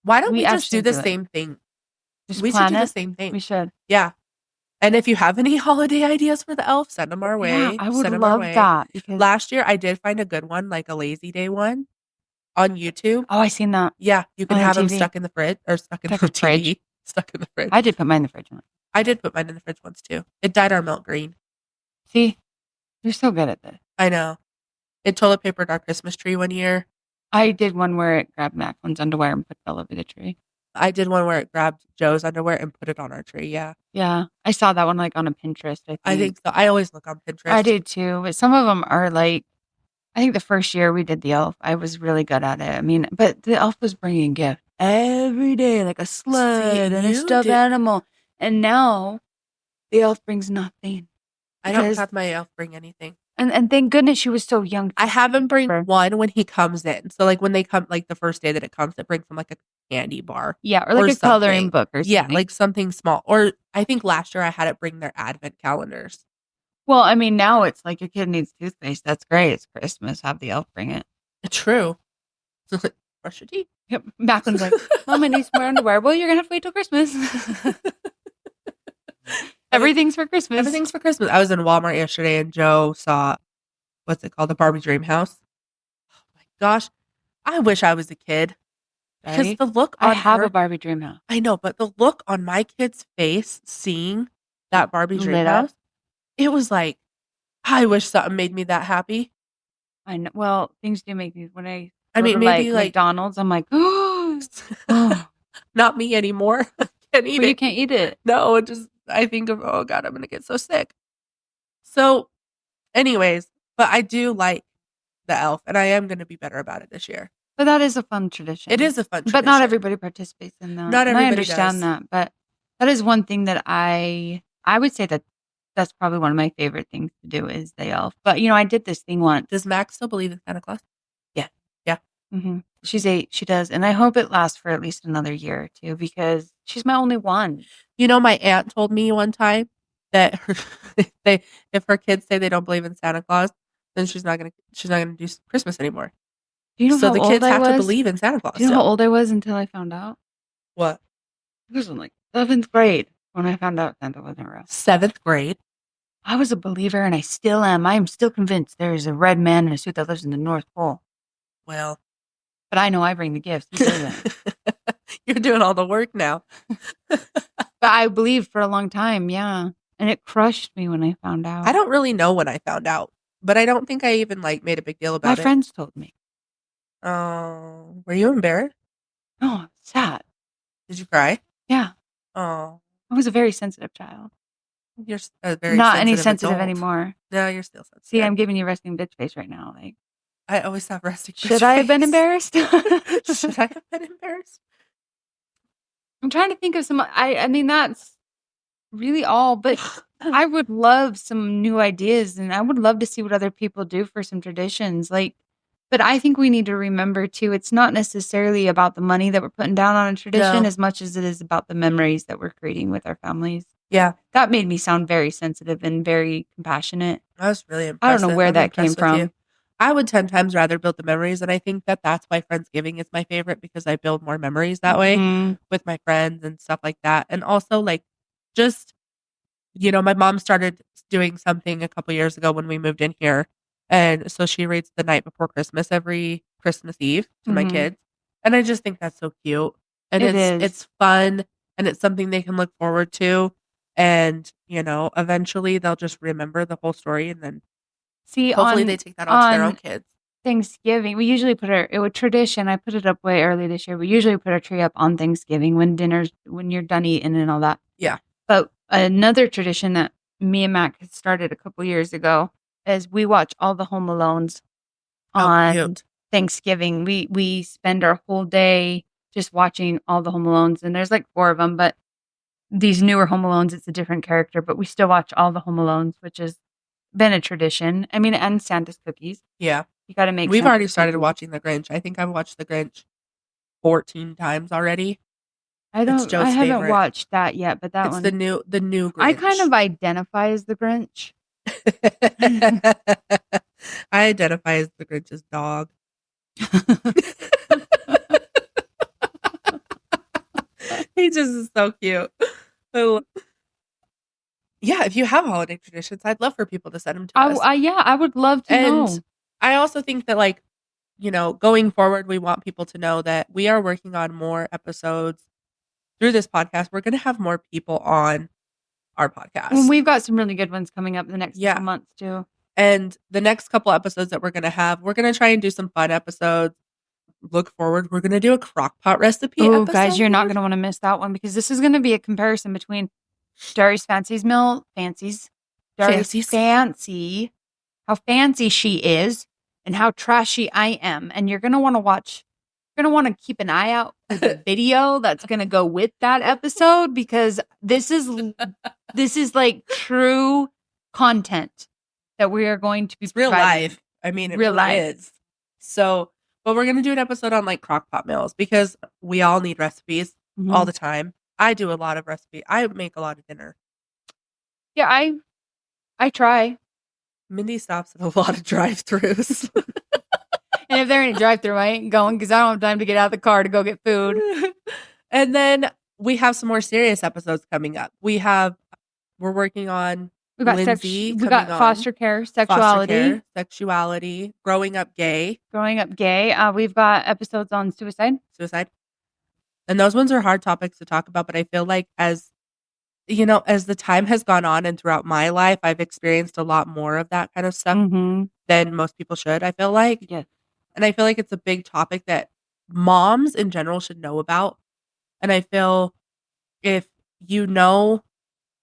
Why don't we just do the same thing? We should do the same thing. We should. Yeah. And if you have any holiday ideas for the elf, send them our way. Yeah, I would love that. Because last year I did find a good one, like a lazy day one on YouTube. Oh, I seen that. Yeah. You can have them stuck in the fridge or stuck in the fridge. Stuck in the fridge. I did put mine in the fridge once. I did put mine in the fridge once too. It dyed our milk green. See, you're so good at this. I know. It toilet papered our Christmas tree one year. I did one where it grabbed Macklin's underwear and put it all over the tree. I did one where it grabbed Joe's underwear and put it on our tree. Yeah. Yeah. I saw that one like on a Pinterest. I think so. I always look on Pinterest. I did too. But some of them are like, I think the first year we did the elf, I was really good at it. I mean, but the elf was bringing gifts every day, like a sled and a stuffed animal. And now the elf brings nothing. I don't have my elf bring anything. And thank goodness she was so young. I have him bring one when he comes in. So like when they come, like the first day that it comes, it brings him like a candy bar. Yeah, or like a coloring book or something. Yeah, like something small. Or I think last year I had it bring their advent calendars. Well, I mean, now it's like your kid needs toothpaste. That's great. It's Christmas. Have the elf bring it. True. Brush your teeth. Yep. Macklin's like, Mom, I need some more underwear. Well, you're going to have to wait till Christmas. Everything's for Christmas. Everything's for Christmas. I was in Walmart yesterday and Joe saw, what's it called? The Barbie Dream House. Oh my gosh. I wish I was a kid. Because the look on I have a Barbie Dream House. I know, but the look on my kid's face seeing that Barbie Dream House, it was like, I wish something made me that happy. I know. Well, things do make me, when I mean, maybe like McDonald's, I'm like, oh, not me anymore. I can't eat it. You can't eat it. No, it just, I think of, oh God, I'm going to get so sick. So anyways, but I do like the elf and I am going to be better about it this year. But that is a fun tradition. It is a fun tradition. But not everybody participates in that. Not everybody I understand does. that. But that is one thing that I would say that's probably one of my favorite things to do is the elf. But, I did this thing once. Does Max still believe in Santa Claus? Yeah. Yeah. Mm-hmm. She's 8. She does. And I hope it lasts for at least another year or two because she's my only one. My aunt told me one time that if her kids say they don't believe in Santa Claus, then she's not gonna do Christmas anymore. Do you know so how the old kids I have was? to believe in Santa Claus. Do you know how old I was until I found out? What? I was in like 7th grade when I found out Santa wasn't real. 7th grade? I was a believer and I still am. I am still convinced there is a red man in a suit that lives in the North Pole. Well. But I know I bring the gifts. You say that. You're doing all the work now. But I believed for a long time, yeah. And it crushed me when I found out. I don't really know when I found out, but I don't think I even made a big deal about it. My friends told me. Oh, were you embarrassed? No, sad. Did you cry? Yeah. Oh, I was a very sensitive child. You're a very not sensitive any sensitive adult. Anymore. No, you're still sensitive. See, I'm giving you resting bitch face right now. Like, I always have resting bitch should I have been embarrassed? Should I have been embarrassed? I'm trying to think of some. I mean, that's really all. But I would love some new ideas, and I would love to see what other people do for some traditions. But I think we need to remember too, it's not necessarily about the money that we're putting down on a tradition No. as much as it is about the memories that we're creating with our families. Yeah. That made me sound very sensitive and very compassionate. I was really impressed. I don't know where that came from. I would 10 times rather build the memories. And I think that that's why Friendsgiving is my favorite, because I build more memories that way with my friends and stuff like that. And also like just, my mom started doing something a couple years ago when we moved in here. And so she reads the night before Christmas every Christmas Eve to my kids. And I just think that's so cute. And it's fun, and it's something they can look forward to. And, eventually they'll just remember the whole story, and then hopefully they take that on to their own kids. Thanksgiving, we usually it was tradition. I put it up way early this year. We usually put our tree up on Thanksgiving when you're done eating and all that. Yeah. But another tradition that me and Mac had started a couple years ago is we watch all the Home Alones on Thanksgiving. We spend our whole day just watching all the Home Alones, and there's like 4 of them, but these newer Home Alones, it's a different character, but we still watch all the Home Alones, which has been a tradition. I mean, and Santa's cookies. Yeah. You got to make We've already started watching The Grinch. I think I've watched The Grinch 14 times already. I haven't watched that yet, but it's the new Grinch. I kind of identify as the Grinch. I identify as the Grinch's dog. He just is so cute. Yeah, if you have holiday traditions, I'd love for people to send them to us. I would love to know. I also think that, going forward, we want people to know that we are working on more episodes through this podcast. We're going to have more people on our podcast. And we've got some really good ones coming up in the next couple months, too. And the next couple episodes that we're going to have, we're going to try and do some fun episodes. Look forward. We're going to do a crock pot recipe episode. Guys, you're not going to want to miss that one, because this is going to be a comparison between Dory's Fancy, how fancy she is, and how trashy I am. And you're going to want to watch, you're going to want to keep an eye out for the video that's going to go with that episode, because this is like true content that we are going to be real life. I mean, it real really life is. So, but we're going to do an episode on like crock pot meals, because we all need recipes all the time. I do a lot of recipes. I make a lot of dinner. Yeah, I try. Mindy stops at a lot of drive-thrus. And if they're in a drive-thru, I ain't going, because I don't have time to get out of the car to go get food. And then we have some more serious episodes coming up. We're working on Lindsay. We got foster care, sexuality, growing up gay. We've got episodes on suicide. And those ones are hard topics to talk about, but I feel like as the time has gone on and throughout my life, I've experienced a lot more of that kind of stuff than most people should, I feel like. Yeah. And I feel like it's a big topic that moms in general should know about. And I feel if you know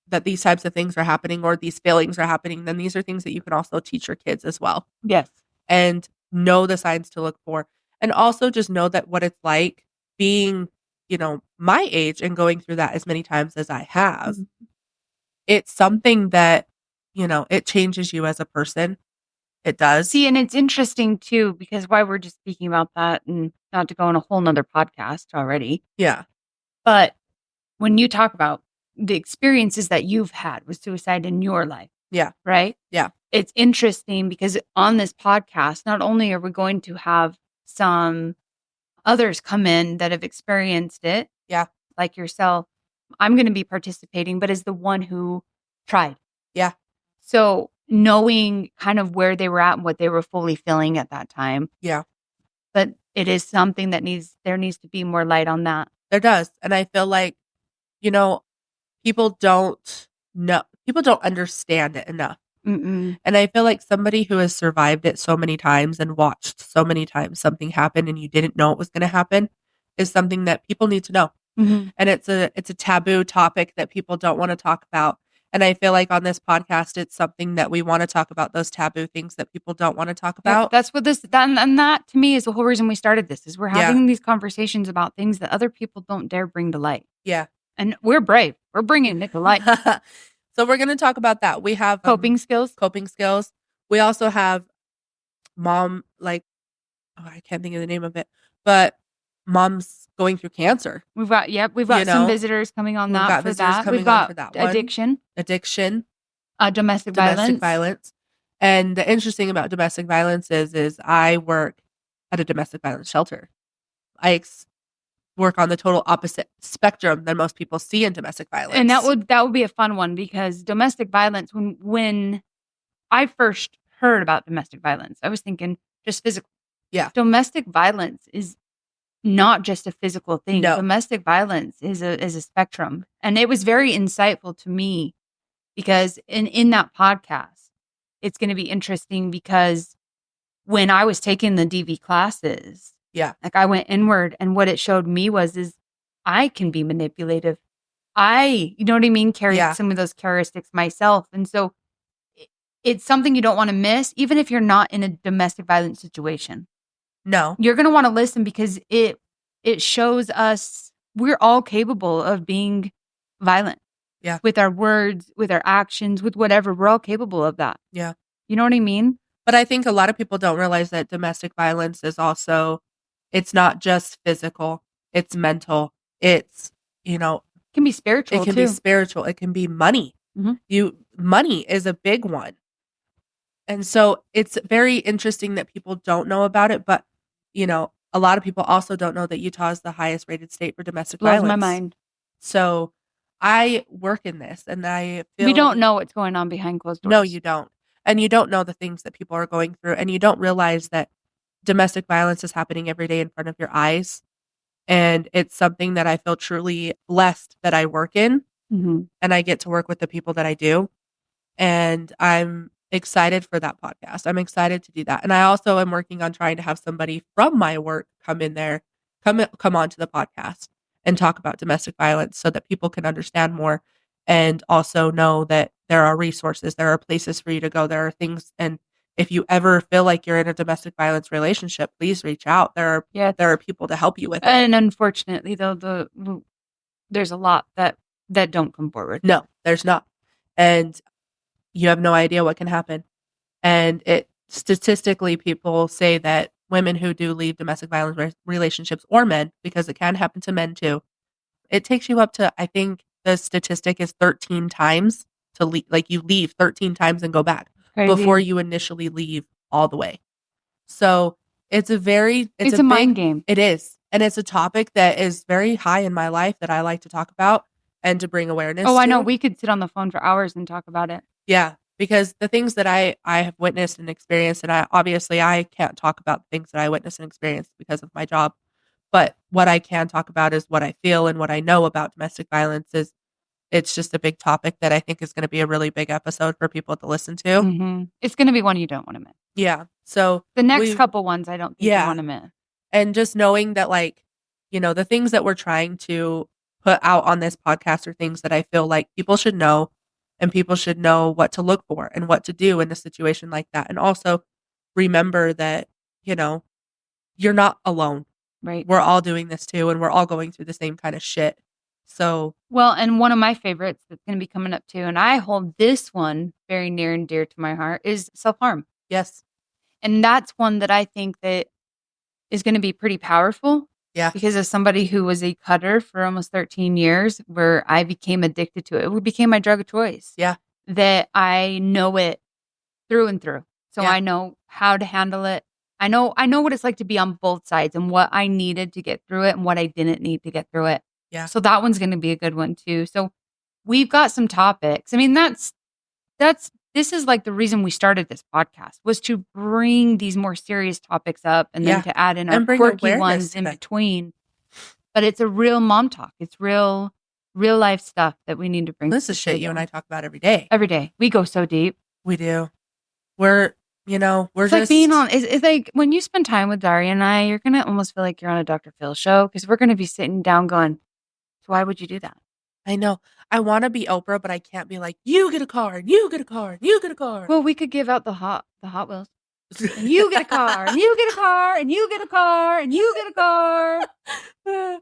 that these types of things are happening, or these failings are happening, then these are things that you can also teach your kids as well. Yes. And know the signs to look for. And also just know that what it's like being, my age and going through that as many times as I have. It's something that, it changes you as a person. It does. See, and it's interesting too, because why we're just speaking about that, and not to go on a whole nother podcast already. Yeah. But when you talk about the experiences that you've had with suicide in your life. Yeah. Right? Yeah. It's interesting because on this podcast, not only are we going to have some others come in that have experienced it. Yeah. Like yourself. I'm going to be participating, but as the one who tried. Yeah. So knowing kind of where they were at and what they were fully feeling at that time. Yeah. But it is something that there needs to be more light on that. There does. And I feel like, people don't understand it enough. Mm-mm. And I feel like somebody who has survived it so many times and watched so many times something happen and you didn't know it was going to happen is something that people need to know. Mm-hmm. And it's a taboo topic that people don't want to talk about. And I feel like on this podcast, it's something that we want to talk about, those taboo things that people don't want to talk about. That's what that to me is the whole reason we started this, is we're having these conversations about things that other people don't dare bring to light. Yeah. And we're brave. We're bringing it to light. So we're going to talk about that. We have Coping skills. Coping skills. We also have mom, like, I can't think of the name of it, but mom's going through cancer. We've got some visitors coming on that for that. We've got addiction, domestic violence. And the interesting about domestic violence is I work at a domestic violence shelter. I work on the total opposite spectrum than most people see in domestic violence. And that would be a fun one, because domestic violence, when I first heard about domestic violence, I was thinking just physical. Yeah. Domestic violence is not just a physical thing. No. Domestic violence is a spectrum. And it was very insightful to me, because in that podcast, it's going to be interesting, because when I was taking the DV classes, like, I went inward, and what it showed me is I can be manipulative. You know what I mean? Carry some of those characteristics myself. And so it's something you don't want to miss, even if you're not in a domestic violence situation. No. You're going to want to listen, because it shows us we're all capable of being violent. Yeah. With our words, with our actions, with whatever. We're all capable of that. Yeah. You know what I mean? But I think a lot of people don't realize that domestic violence is also, it's not just physical, it's mental. It's, it can be spiritual. It can be spiritual. It can be money. Mm-hmm. Money is a big one. And so it's very interesting that people don't know about it. But, a lot of people also don't know that Utah is the highest rated state for domestic violence. Blows my mind. So I work in this, and I feel... We don't know what's going on behind closed doors. No, you don't. And you don't know the things that people are going through. And you don't realize that domestic violence is happening every day in front of your eyes. And it's something that I feel truly blessed that I work in. Mm-hmm. And I get to work with the people that I do. And I'm excited for that podcast. I'm excited to do that. And I also am working on trying to have somebody from my work come in there, come onto the podcast and talk about domestic violence, so that people can understand more, and also know that there are resources, there are places for you to go, there are things. And if you ever feel like you're in a domestic violence relationship, please reach out. There are people to help you with it. And unfortunately, though, there's a lot that don't come forward. No, there's not. And you have no idea what can happen. And statistically, people say that women who do leave domestic violence relationships, or men, because it can happen to men too, it takes you up to, I think the statistic is 13 times to leave. Like, you leave 13 times and go back. Crazy. Before you initially leave all the way. So it's a mind game. It is. And it's a topic that is very high in my life that I like to talk about and to bring awareness to. I know. We could sit on the phone for hours and talk about it. Yeah. Because the things that I have witnessed and experienced, and I can't talk about the things that I witnessed and experienced because of my job. But what I can talk about is what I feel, and what I know about domestic violence is, it's just a big topic that I think is going to be a really big episode for people to listen to. Mm-hmm. It's going to be one you don't want to miss. Yeah. So the next couple ones, I don't think you want to miss. And just knowing that, the things that we're trying to put out on this podcast are things that I feel like people should know, and people should know what to look for and what to do in a situation like that. And also remember that, you're not alone. Right. We're all doing this too, and we're all going through the same kind of shit. So, well, and one of my favorites that's going to be coming up too, and I hold this one very near and dear to my heart, is self-harm. Yes. And that's one that I think that is going to be pretty powerful. Yeah. Because as somebody who was a cutter for almost 13 years, where I became addicted to it, it became my drug of choice. Yeah. That I know it through and through. So I know how to handle it. I know what it's like to be on both sides, and what I needed to get through it and what I didn't need to get through it. Yeah. So that one's going to be a good one too. So we've got some topics. I mean, this is like the reason we started this podcast, was to bring these more serious topics up, and then to add in our quirky ones in between. But it's a real mom talk. It's real life stuff that we need to bring. This is shit you and I talk about every day. Every day. We go so deep. We do. We're it's like being on, it's like when you spend time with Daria and I, you're going to almost feel like you're on a Dr. Phil show, because we're going to be sitting down going, so why would you do that? I know. I want to be Oprah, but I can't be like, you get a car, and you get a car, and you get a car. Well, we could give out the Hot Wheels. And you get a car, and you get a car, and you get a car, and you get a car.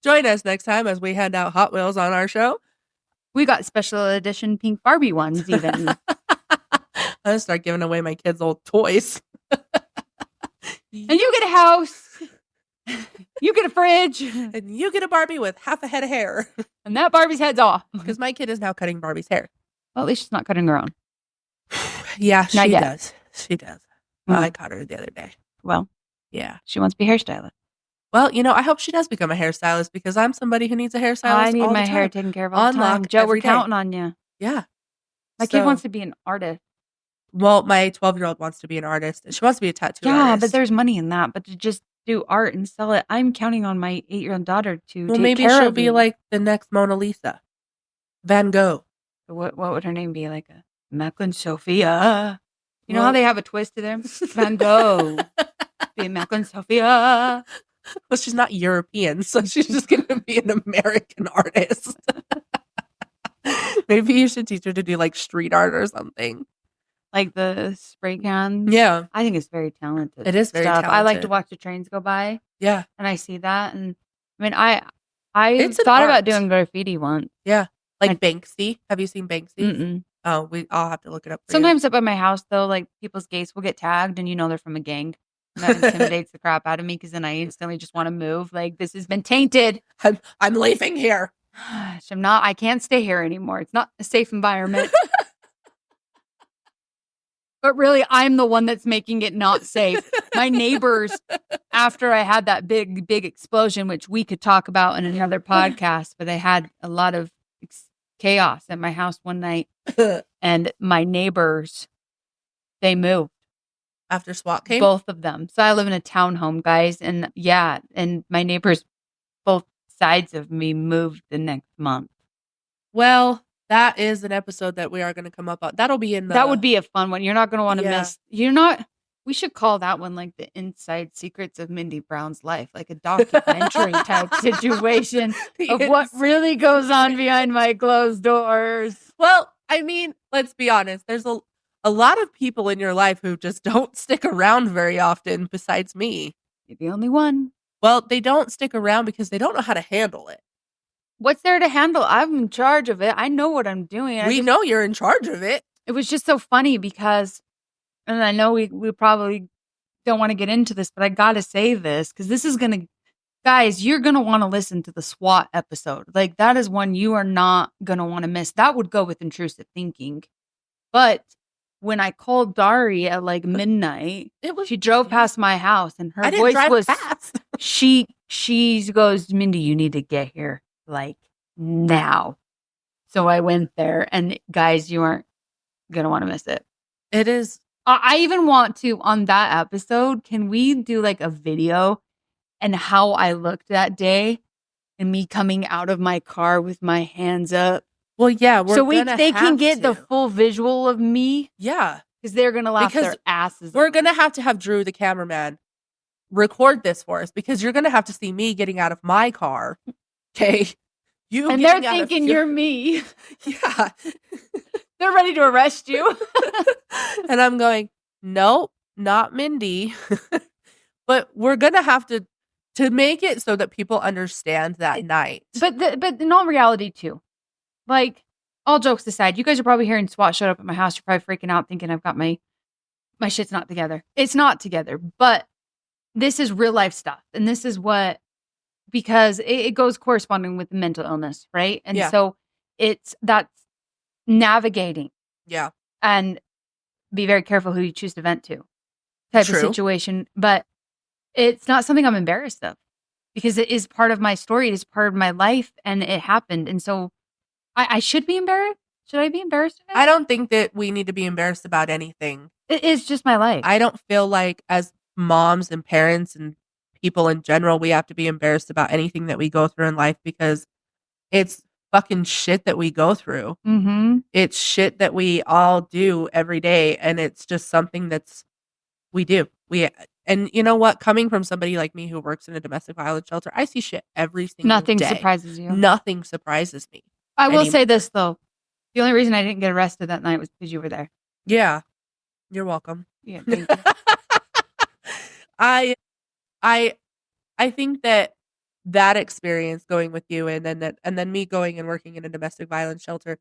Join us next time as we hand out Hot Wheels on our show. We got special edition pink Barbie ones even. I'm gonna start giving away my kids' old toys. And you get a house. You get a fridge. And you get a Barbie with half a head of hair. And that Barbie's head's off. Because my kid is now cutting Barbie's hair. Well, at least she's not cutting her own. Yeah, Not she yet. does. She does. Mm. I caught her the other day. Well, Yeah. she wants to be a hairstylist. Well, I hope she does become a hairstylist because I'm somebody who needs a hairstylist. I need all my the hair time. taken care of all On the time. lock Joe, every we're day. counting on you. Yeah. My kid wants to be an artist. Well, my 12-year-old wants to be an artist. She wants to be a tattoo artist. Yeah, but there's money in that. But to just do art and sell it, I'm counting on my 8-year-old daughter to take maybe care she'll of be me. like the next Mona Lisa. Van Gogh. What would her name be? Like a Macklin Sophia. You know how Well- they have a twist to them? Van Gogh. Be a Macklin Sophia. Well, she's not European, so she's just going to be an American artist. Maybe you should teach her to do like street art or something. Like the spray cans. Yeah. I think it's very talented. It is very stuff. I like to talented. watch the trains go by Yeah. and I see that. And I mean, I It's an thought about art. doing graffiti once. Yeah. Like I- Banksy. Have you seen Banksy? Mm-mm. Oh, I'll have to look it up for Sometimes up at my house, though, like people's gates will get tagged and they're from a gang. And that intimidates the crap out of me because then I instantly just want to move. Like, this has been tainted. you. I'm leaving here. I can't stay here anymore. It's not a safe environment. But really, I'm the one that's making it not safe. My neighbors, after I had that big explosion, which we could talk about in another podcast, but I had a lot of chaos at my house one night. And my neighbors, they moved. After SWAT came? Both of them. So I live in a townhome, guys. And yeah, and my neighbors, both sides of me, moved the next month. Well, that is an episode that we are going to come up on. That'll be in the... That would be a fun one. You're not going to want to Yeah. miss. We should call that one like the inside secrets of Mindy Brown's life, like a documentary type situation of what really goes on behind my closed doors. Well, I mean, let's be honest. There's a lot of people in your life who just don't stick around very often besides me. You're the only one. Well, they don't stick around because they don't know how to handle it. What's there to handle? I'm in charge of it. I know what I'm doing. We know you're in charge of it. It was just so funny because, and I know we probably don't want to get into this, but I got to say this because this is going to, guys, you're going to want to listen to the SWAT episode. Like, that is one you are not going to want to miss. That would go with intrusive thinking. But when I called Dari at like midnight, she drove past my house and her voice was fast. she goes, Mindy, you need to get here like now. So I went there, and guys, you aren't gonna want to miss it. It is. I even want to, on that episode, can we do like a video and how I looked that day and me coming out of my car with my hands up? Well, yeah. They can get the full visual of me. Yeah. Because they're going to laugh Because their asses We're off. going to have Drew, the cameraman, record this for us because you're going to have to see me getting out of my car. Okay. And they're thinking you're me. Yeah. They're ready to arrest you. And I'm going, nope, not Mindy. But we're going to have to make it so that people understand that night. But in all reality, too, like, all jokes aside, you guys are probably hearing SWAT showed up at my house. You're probably freaking out thinking I've got my shit's not together. It's not together, but this is real life stuff. And this is because it goes corresponding with mental illness, right? And so that's navigating. Yeah. And be very careful who you choose to vent to type of situation. But it's not something I'm embarrassed of because it is part of my story. It is part of my life and it happened. And so I should be embarrassed. Should I be embarrassed of it? I don't think that we need to be embarrassed about anything. It is just my life. I don't feel like as moms and parents and people in general, we have to be embarrassed about anything that we go through in life because it's fucking shit that we go through. Mm-hmm. It's shit that we all do every day. And it's just something we do. And you know what? Coming from somebody like me who works in a domestic violence shelter, I see shit every single Nothing day. surprises you. Nothing surprises me. I will say this, though. The only reason I didn't get arrested that night was because you were there. Yeah. You're welcome. Yeah, thank you. I think that that experience going with you and then me going and working in a domestic violence shelter,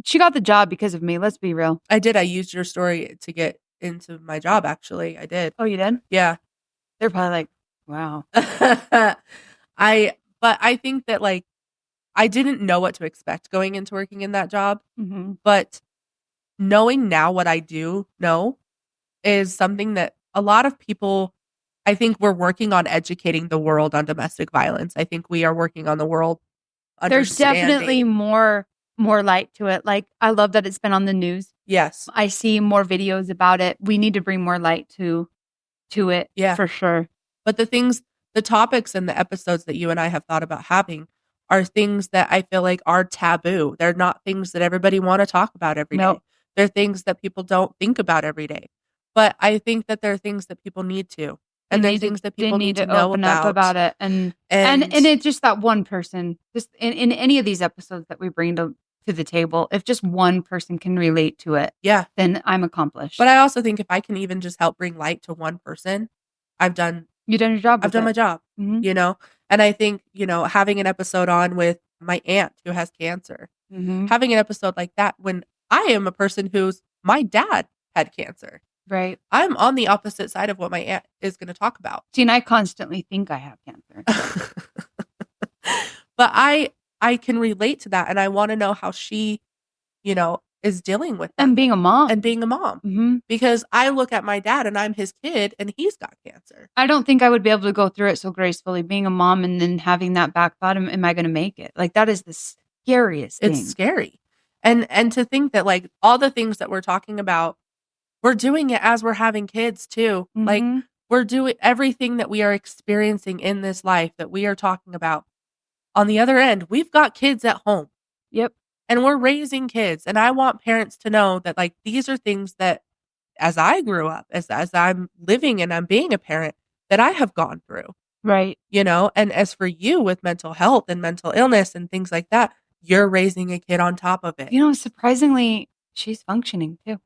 She got the job because of me. Let's be real. I used your story to get into my job, actually. I did. Oh, you did? Yeah. They're probably like, wow. But I think that like I didn't know what to expect going into working in that job, Mm-hmm. but knowing now what I do know is something that a lot of people, I think we're working on educating the world on domestic violence. I think we are working on the world There's definitely understanding. more light to it. Like, I love that it's been on the news. Yes. I see more videos about it. We need to bring more light to it. Yeah. For sure. But the topics and the episodes that you and I have thought about having are things that I feel like are taboo. They're not things that everybody want to talk about every day. Nope. They're things that people don't think about every day. But I think that they're things that people need to. And they're things that people need to know open up about it. And it's just that one person, just in any of these episodes that we bring to the table, if just one person can relate to it, yeah, then I'm accomplished. But I also think if I can even just help bring light to one person, you've done your job. I've done my job, you know? And I think, you know, having an episode on with my aunt who has cancer, having an episode like that when I am a person my dad had cancer. Right. I'm on the opposite side of what my aunt is going to talk about. See, and I constantly think I have cancer. But I can relate to that. And I want to know how she, you know, is dealing with that. And being a mom. Mm-hmm. Because I look at my dad and I'm his kid and he's got cancer. I don't think I would be able to go through it so gracefully, being a mom and then having that back thought, am I going to make it? Like, that is the scariest thing. It's scary. And to think that like all the things that we're talking about, we're doing it as we're having kids too. Like we're doing everything that we are experiencing in this life that we are talking about. On the other end, we've got kids at home. Yep. And we're raising kids. And I want parents to know that like these are things that as I grew up, as I'm living and I'm being a parent, that I have gone through. Right. You know, and as for you with mental health and mental illness and things like that, you're raising a kid on top of it. You know, surprisingly, she's functioning too.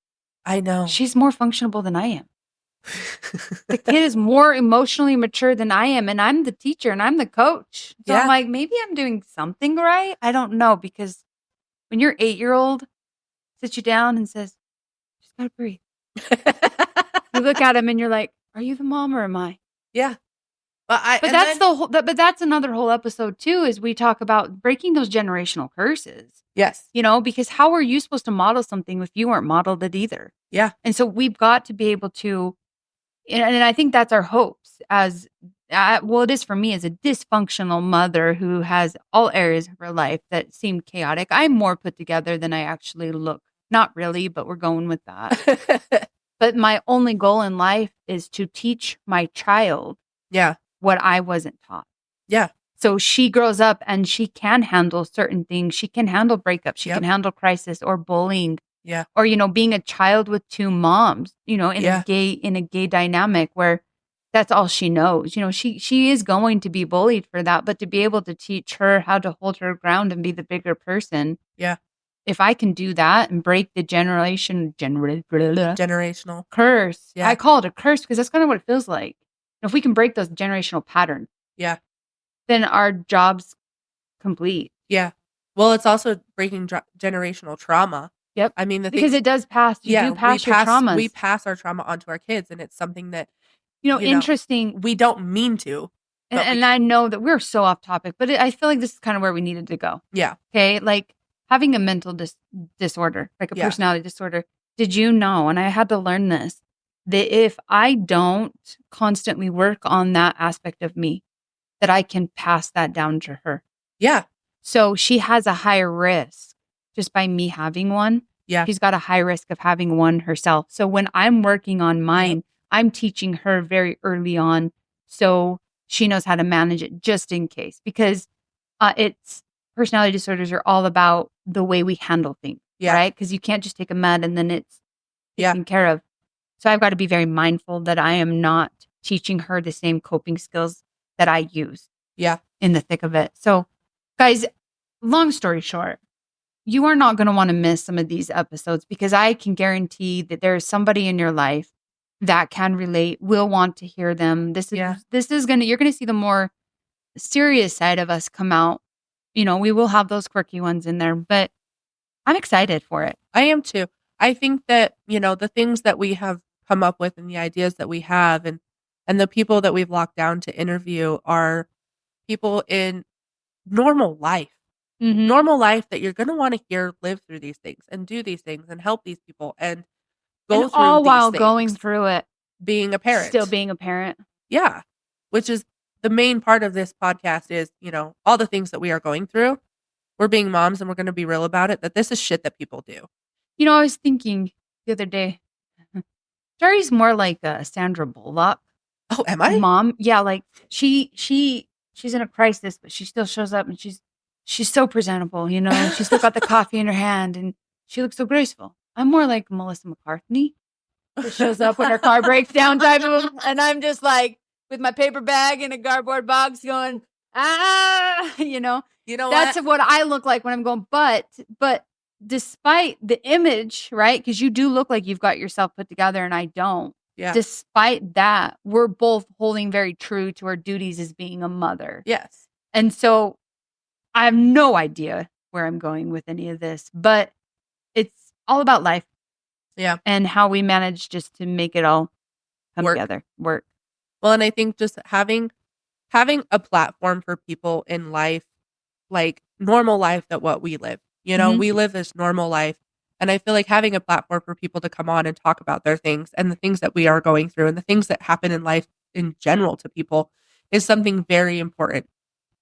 I know. She's more functionable than I am. The kid is more emotionally mature than I am, and I'm the teacher and I'm the coach. So I'm like, maybe I'm doing something right. I don't know, because when your 8-year-old sits you down and says, just gotta breathe. You look at him and you're like, are you the mom or am I? Yeah. But that's another whole episode too, is we talk about breaking those generational curses. Yes. You know, because how are you supposed to model something if you weren't modeled it either? Yeah. And so we've got to be able to, and I think that's our hopes as, well, it is for me as a dysfunctional mother who has all areas of her life that seem chaotic. I'm more put together than I actually look. Not really, but we're going with that. But my only goal in life is to teach my child what I wasn't taught. Yeah. So she grows up and she can handle certain things. She can handle breakups. She can handle crisis or bullying. Yeah. Or, you know, being a child with 2 moms, you know, in a gay dynamic where that's all she knows. You know, she is going to be bullied for that, but to be able to teach her how to hold her ground and be the bigger person. Yeah. If I can do that and break the generational curse. Yeah. I call it a curse because that's kind of what it feels like. If we can break those generational patterns. Yeah. Then our job's complete. Yeah. Well, it's also breaking generational trauma. Yep. I mean, because it does pass. You do pass your traumas. We pass our trauma onto our kids, and it's something that, interesting. We don't mean to. And I know that we're so off topic, but I feel like this is kind of where we needed to go. Yeah. Okay. Like having a mental disorder, like a personality disorder. Did you know, and I had to learn this, that if I don't constantly work on that aspect of me, that I can pass that down to her. Yeah. So she has a higher risk just by me having one. Yeah. She's got a high risk of having one herself. So when I'm working on mine, I'm teaching her very early on so she knows how to manage it just in case. Because it's personality disorders are all about the way we handle things. Yeah. Right? Because you can't just take a med and then it's taken care of. So I've got to be very mindful that I am not teaching her the same coping skills that I use in the thick of it. So guys, long story short, you are not going to want to miss some of these episodes because I can guarantee that there is somebody in your life that can relate, will want to hear them. This is going to, you're going to see the more serious side of us come out. You know, we will have those quirky ones in there, but I'm excited for it. I am too. I think that, you know, the things that we have come up with and the ideas that we have and the people that we've locked down to interview are people in normal life. Mm-hmm. Normal life that you're going to want to hear live through these things and do these things and help these people and go And through all these while things, going through it, being a parent. still being a parent. Yeah. Which is the main part of this podcast is, you know, all the things that we are going through. We're being moms and we're going to be real about it, that this is shit that people do. You know, I was thinking the other day, Jerry's more like a Sandra Bullock. Oh, am I? Mom. Yeah, like she's in a crisis, but she still shows up and she's so presentable, you know. She's still got the coffee in her hand and she looks so graceful. I'm more like Melissa McCarthy. She shows up when her car breaks down type of, and I'm just like with my paper bag and a cardboard box going, you know. You know That's what I look like when I'm going, but despite the image, right? Because you do look like you've got yourself put together and I don't. Yeah. Despite that, we're both holding very true to our duties as being a mother. Yes. And so I have no idea where I'm going with any of this, but it's all about life. Yeah. And how we manage just to make it all come Work. together. Work. Well, and I think just having a platform for people in life, like normal life that what we live, you know, we live this normal life. And I feel like having a platform for people to come on and talk about their things and the things that we are going through and the things that happen in life in general to people is something very important.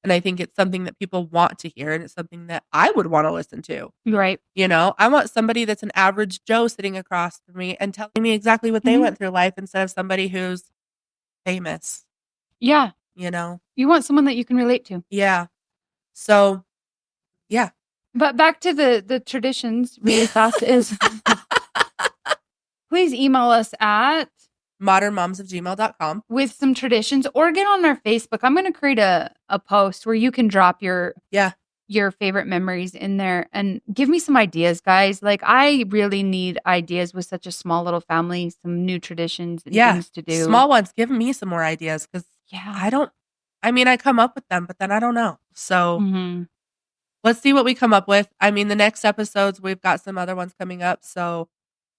And I think it's something that people want to hear. And it's something that I would want to listen to. Right. You know, I want somebody that's an average Joe sitting across from me and telling me exactly what they went through life instead of somebody who's famous. Yeah. You know? You want someone that you can relate to. Yeah. So, yeah. But back to the traditions really fast is please email us at modernmoms@gmail.com with some traditions or get on our Facebook. I'm going to create a post where you can drop your favorite memories in there and give me some ideas, guys. Like I really need ideas with such a small little family, some new traditions and things to do. Small ones. Give me some more ideas because I come up with them, but then I don't know. So let's see what we come up with. I mean, the next episodes, we've got some other ones coming up. So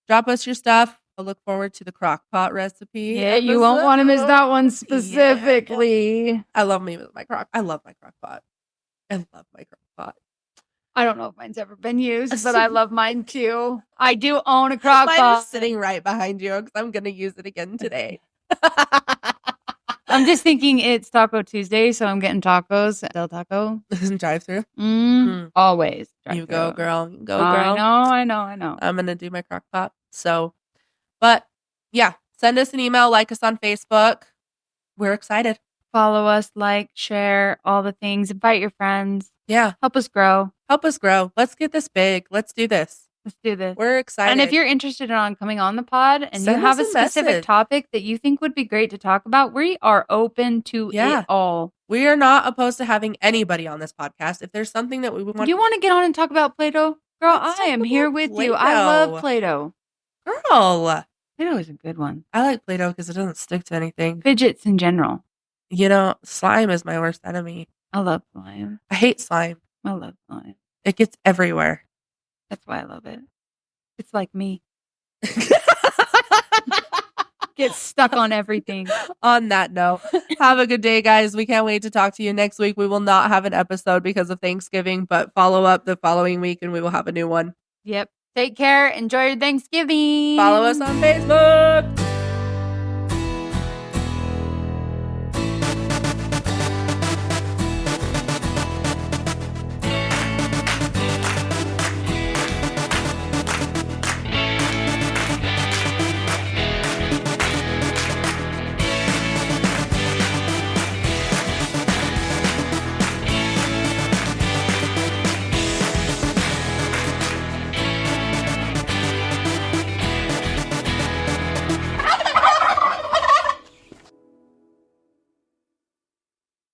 drop us your stuff. I'll look forward to the crock pot recipe. Yeah, you won't want to miss that one specifically. Yeah. I love me with my crock. I love my crock pot. I love my crock pot. I don't know if mine's ever been used, but I love mine too. I do own a crock pot. Mine's sitting right behind you because I'm going to use it again today. I'm just thinking it's Taco Tuesday, so I'm getting tacos at Del Taco. Drive through? Always. You go, girl. Go, girl. I know. I'm going to do my crock pot. So, but yeah, send us an email, like us on Facebook. We're excited. Follow us, like, share, all the things. Invite your friends. Yeah. Help us grow. Let's get this big. Let's do this. We're excited. And if you're interested in coming on the pod and you have a specific topic that you think would be great to talk about, we are open to it all. We are not opposed to having anybody on this podcast. If there's something that we want, you want to get on and talk about Play-Doh? Girl, I am here with you. I love Play-Doh. Girl. Play-Doh is a good one. I like Play-Doh because it doesn't stick to anything. Fidgets in general. You know, slime is my worst enemy. I love slime. I hate slime. I love slime. It gets everywhere. That's why I love it. It's like me. Get stuck on everything. On that note, have a good day, guys. We can't wait to talk to you next week. We will not have an episode because of Thanksgiving, but follow up the following week and we will have a new one. Yep. Take care. Enjoy your Thanksgiving. Follow us on Facebook.